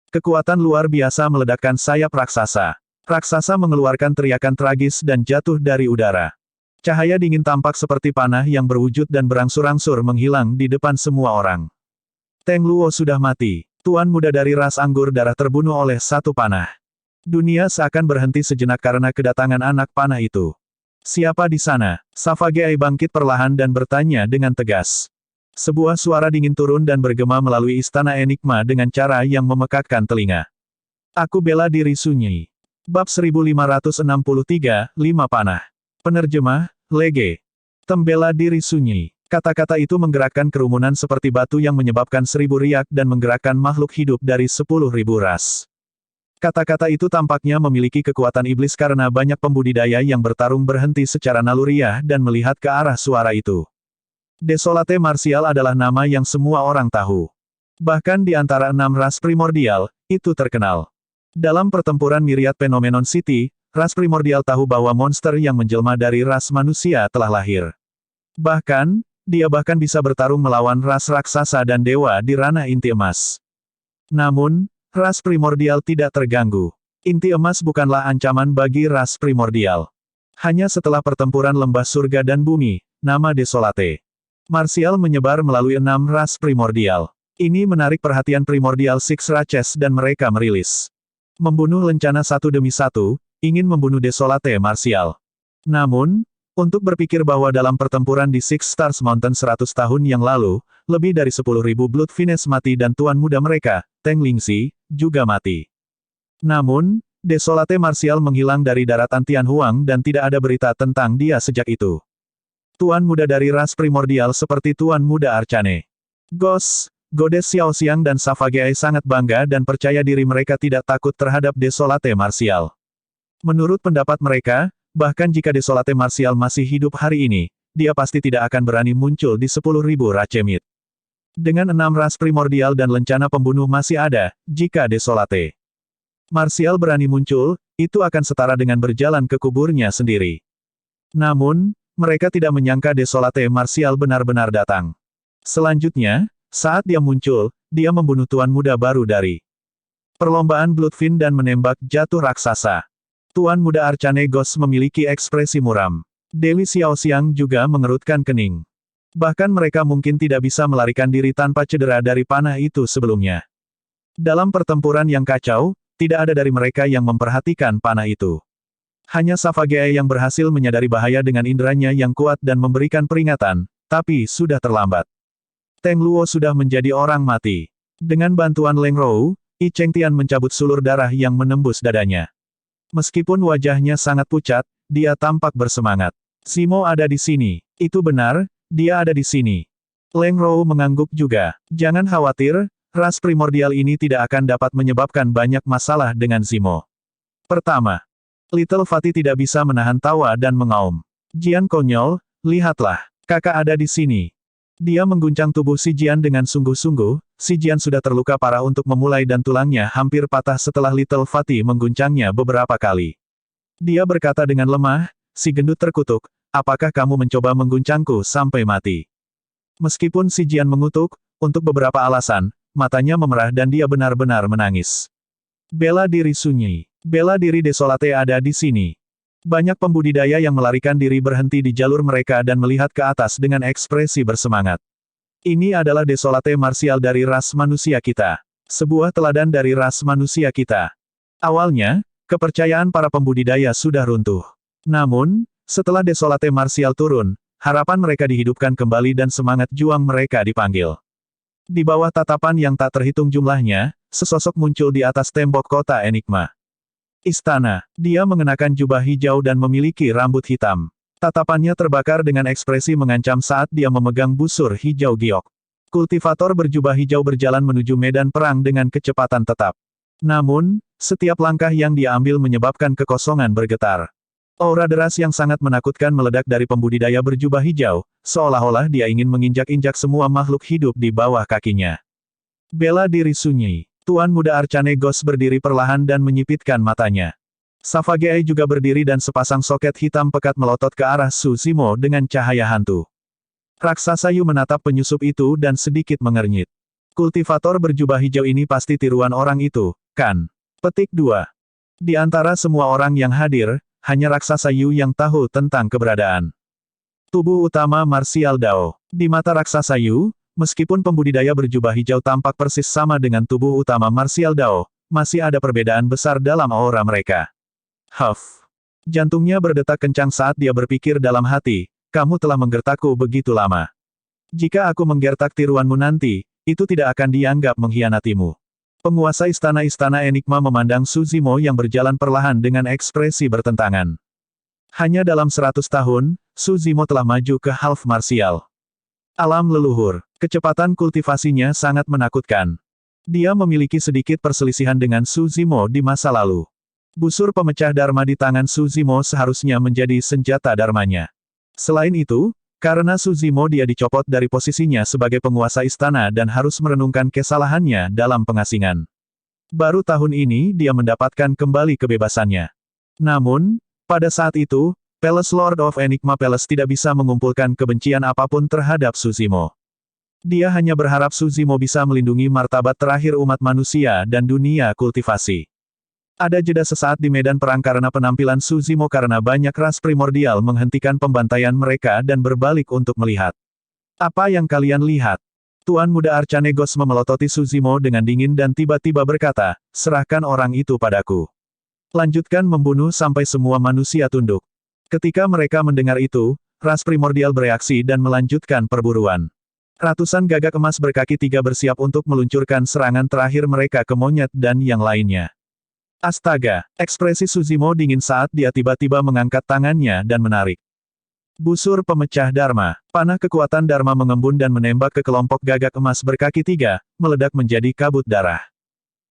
Kekuatan luar biasa meledakkan sayap raksasa. Raksasa mengeluarkan teriakan tragis dan jatuh dari udara. Cahaya dingin tampak seperti panah yang berwujud dan berangsur-angsur menghilang di depan semua orang. Teng Luo sudah mati. Tuan muda dari ras anggur darah terbunuh oleh satu panah. Dunia seakan berhenti sejenak karena kedatangan anak panah itu. Siapa di sana? Savage bangkit perlahan dan bertanya dengan tegas. Sebuah suara dingin turun dan bergema melalui istana enigma dengan cara yang memekakkan telinga. Aku bela diri sunyi. Bab 1563, 5 panah. Penerjemah, Lege. Tembela diri sunyi. Kata-kata itu menggerakkan kerumunan seperti batu yang menyebabkan 1000 riak dan menggerakkan makhluk hidup dari 10.000 ras. Kata-kata itu tampaknya memiliki kekuatan iblis karena banyak pembudidaya yang bertarung berhenti secara naluriah dan melihat ke arah suara itu. Desolate Martial adalah nama yang semua orang tahu. Bahkan di antara 6 ras primordial, itu terkenal. Dalam pertempuran Myriad Phenomenon City, ras primordial tahu bahwa monster yang menjelma dari ras manusia telah lahir. Bahkan, dia bisa bertarung melawan ras raksasa dan dewa di ranah inti emas. Namun, ras primordial tidak terganggu. Inti emas bukanlah ancaman bagi ras primordial. Hanya setelah pertempuran lembah surga dan bumi, nama Desolate Martial menyebar melalui 6 ras primordial. Ini menarik perhatian primordial Six Races dan mereka merilis. Membunuh lencana satu demi satu, ingin membunuh Desolate Martial. Namun, untuk berpikir bahwa dalam pertempuran di Six Stars Mountain 100 tahun yang lalu, lebih dari 10.000 Bloodfines mati dan tuan muda mereka, Teng Lingxi, juga mati. Namun, Desolate Martial menghilang dari daratan Tianhuang dan tidak ada berita tentang dia sejak itu. Tuan muda dari ras primordial seperti Tuan muda Arcane. Goddess Xiaoxiang dan Savage sangat bangga dan percaya diri mereka tidak takut terhadap Desolate Martial. Menurut pendapat mereka, bahkan jika Desolate Martial masih hidup hari ini, dia pasti tidak akan berani muncul di 10.000 Racemit. Dengan 6 ras primordial dan lencana pembunuh masih ada, jika Desolate Martial berani muncul, itu akan setara dengan berjalan ke kuburnya sendiri. Namun, mereka tidak menyangka Desolate Martial benar-benar datang. Selanjutnya, saat dia muncul, dia membunuh tuan muda baru dari perlombaan Bloodfin dan menembak jatuh raksasa. Tuan muda Arcane Ghost memiliki ekspresi muram. Dewi Xiaoxiang juga mengerutkan kening. Bahkan mereka mungkin tidak bisa melarikan diri tanpa cedera dari panah itu sebelumnya. Dalam pertempuran yang kacau, tidak ada dari mereka yang memperhatikan panah itu. Hanya Savage yang berhasil menyadari bahaya dengan inderanya yang kuat dan memberikan peringatan, tapi sudah terlambat. Teng Luo sudah menjadi orang mati. Dengan bantuan Leng Rou, Yi Chengtian mencabut sulur darah yang menembus dadanya. Meskipun wajahnya sangat pucat, dia tampak bersemangat. Zimo ada di sini. Itu benar, dia ada di sini. Leng Rou mengangguk juga. Jangan khawatir, ras primordial ini tidak akan dapat menyebabkan banyak masalah dengan Zimo. Pertama, Little Fatty tidak bisa menahan tawa dan mengaum. Jian konyol, lihatlah, kakak ada di sini. Dia mengguncang tubuh si Jian dengan sungguh-sungguh, si Jian sudah terluka parah untuk memulai dan tulangnya hampir patah setelah Little Fatty mengguncangnya beberapa kali. Dia berkata dengan lemah, si gendut terkutuk, apakah kamu mencoba mengguncangku sampai mati? Meskipun si Jian mengutuk, untuk beberapa alasan, matanya memerah dan dia benar-benar menangis. Bela diri sunyi. Bela diri desolate ada di sini. Banyak pembudidaya yang melarikan diri berhenti di jalur mereka dan melihat ke atas dengan ekspresi bersemangat. Ini adalah desolate marsial dari ras manusia kita. Sebuah teladan dari ras manusia kita. Awalnya, kepercayaan para pembudidaya sudah runtuh. Namun, setelah desolate marsial turun, harapan mereka dihidupkan kembali dan semangat juang mereka dipanggil. Di bawah tatapan yang tak terhitung jumlahnya, sesosok muncul di atas tembok kota Enigma. Istana. Dia mengenakan jubah hijau dan memiliki rambut hitam. Tatapannya terbakar dengan ekspresi mengancam saat dia memegang busur hijau giok. Kultivator berjubah hijau berjalan menuju medan perang dengan kecepatan tetap. Namun, setiap langkah yang dia ambil menyebabkan kekosongan bergetar. Aura deras yang sangat menakutkan meledak dari pembudidaya berjubah hijau, seolah-olah dia ingin menginjak-injak semua makhluk hidup di bawah kakinya. Bela diri sunyi. Tuan Muda Arcane Ghost berdiri perlahan dan menyipitkan matanya. Savage juga berdiri dan sepasang soket hitam pekat melotot ke arah Su Zimo dengan cahaya hantu. Raksasa Yu menatap penyusup itu dan sedikit mengernyit. Kultivator berjubah hijau ini pasti tiruan orang itu, kan? Petik 2. Di antara semua orang yang hadir, hanya raksasa Yu yang tahu tentang keberadaan tubuh utama marsial Dao. Di mata raksasa Yu, meskipun pembudidaya berjubah hijau tampak persis sama dengan tubuh utama marsial Dao, masih ada perbedaan besar dalam aura mereka. Huff. Jantungnya berdetak kencang saat dia berpikir dalam hati, kamu telah menggertakku begitu lama. Jika aku menggertak tiruanmu nanti, itu tidak akan dianggap mengkhianatimu. Penguasa istana-istana Enigma memandang Su Zimo yang berjalan perlahan dengan ekspresi bertentangan. Hanya dalam 100 tahun, Su Zimo telah maju ke half martial. Alam leluhur. Kecepatan kultivasinya sangat menakutkan. Dia memiliki sedikit perselisihan dengan Su Zimo di masa lalu. Busur pemecah dharma di tangan Su Zimo seharusnya menjadi senjata dharmanya. Selain itu, karena Su Zimo dia dicopot dari posisinya sebagai penguasa istana dan harus merenungkan kesalahannya dalam pengasingan. Baru tahun ini dia mendapatkan kembali kebebasannya. Namun, pada saat itu, Palace Lord of Enigma Palace tidak bisa mengumpulkan kebencian apapun terhadap Su Zimo. Dia hanya berharap Su Zimo bisa melindungi martabat terakhir umat manusia dan dunia kultivasi. Ada jeda sesaat di medan perang karena penampilan Su Zimo karena banyak ras primordial menghentikan pembantaian mereka dan berbalik untuk melihat. Apa yang kalian lihat? Tuan Muda Arcane Ghost memelototi Su Zimo dengan dingin dan tiba-tiba berkata, serahkan orang itu padaku. Lanjutkan membunuh sampai semua manusia tunduk. Ketika mereka mendengar itu, ras primordial bereaksi dan melanjutkan perburuan. Ratusan gagak emas berkaki 3 bersiap untuk meluncurkan serangan terakhir mereka ke monyet dan yang lainnya. Astaga, ekspresi Su Zimo dingin saat dia tiba-tiba mengangkat tangannya dan menarik. Busur pemecah dharma, panah kekuatan dharma mengembun dan menembak ke kelompok gagak emas berkaki 3, meledak menjadi kabut darah.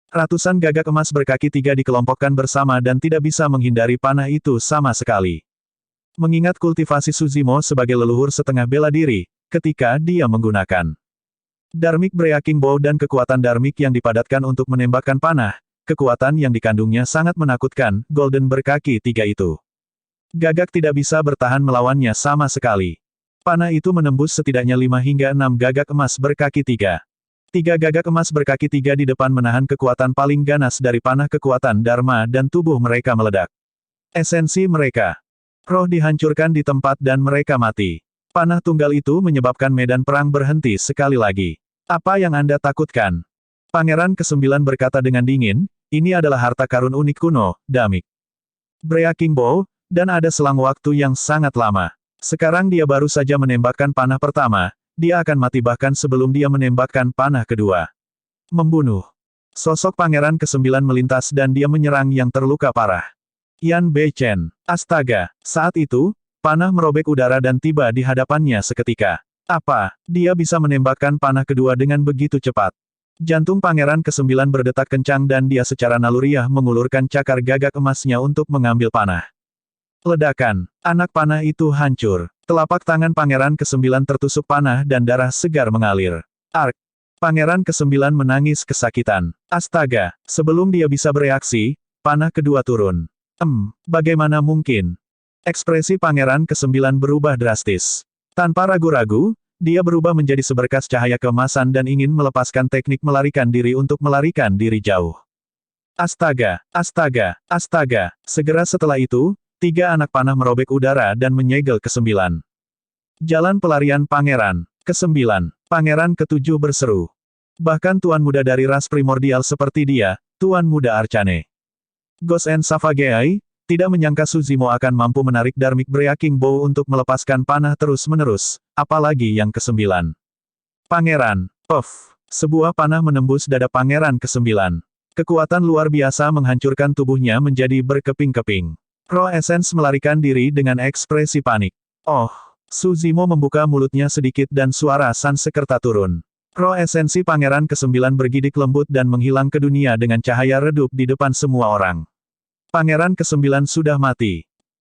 Ratusan gagak emas berkaki 3 dikelompokkan bersama dan tidak bisa menghindari panah itu sama sekali. Mengingat kultivasi Su Zimo sebagai leluhur setengah bela diri, ketika dia menggunakan Dharmic Breaking Bow dan kekuatan Dharmic yang dipadatkan untuk menembakkan panah, kekuatan yang dikandungnya sangat menakutkan, Golden berkaki 3 itu. Gagak tidak bisa bertahan melawannya sama sekali. Panah itu menembus setidaknya 5 hingga 6 gagak emas berkaki 3. 3 gagak emas berkaki 3 di depan menahan kekuatan paling ganas dari panah kekuatan Dharma dan tubuh mereka meledak. Esensi mereka. Roh dihancurkan di tempat dan mereka mati. Panah tunggal itu menyebabkan medan perang berhenti sekali lagi. Apa yang Anda takutkan? Pangeran ke-9 berkata dengan dingin, ini adalah harta karun unik kuno, Dharmic Breaking Bow, dan ada selang waktu yang sangat lama. Sekarang dia baru saja menembakkan panah pertama, dia akan mati bahkan sebelum dia menembakkan panah kedua. Membunuh. Sosok Pangeran ke-9 melintas dan dia menyerang yang terluka parah. Yan Bei-chen. Astaga, saat itu, panah merobek udara dan tiba di hadapannya seketika. Apa, dia bisa menembakkan panah kedua dengan begitu cepat? Jantung Pangeran ke-9 berdetak kencang dan dia secara naluriah mengulurkan cakar gagak emasnya untuk mengambil panah. Ledakan. Anak panah itu hancur. Telapak tangan Pangeran ke-9 tertusuk panah dan darah segar mengalir. Ark. Pangeran ke-9 menangis kesakitan. Astaga, sebelum dia bisa bereaksi, panah kedua turun. Bagaimana mungkin? Ekspresi Pangeran ke-9 berubah drastis. Tanpa ragu-ragu, dia berubah menjadi seberkas cahaya keemasan dan ingin melepaskan teknik melarikan diri untuk melarikan diri jauh. Astaga, astaga, astaga. Segera setelah itu, 3 anak panah merobek udara dan menyegel ke-9. Jalan pelarian Pangeran ke-9. Pangeran ke-7 berseru. Bahkan tuan muda dari ras primordial seperti dia, Tuan Muda Arcane Ghost and Savage, tidak menyangka Suzimo akan mampu menarik Dharmic Breaking Bow untuk melepaskan panah terus-menerus, apalagi yang ke-9. Pangeran, sebuah panah menembus dada Pangeran ke-9. Kekuatan luar biasa menghancurkan tubuhnya menjadi berkeping-keping. Roh Essence melarikan diri dengan ekspresi panik. Suzimo membuka mulutnya sedikit dan suara Sansekerta turun. Roh esensi Pangeran ke-9 bergidik lembut dan menghilang ke dunia dengan cahaya redup di depan semua orang. Pangeran ke-9 sudah mati.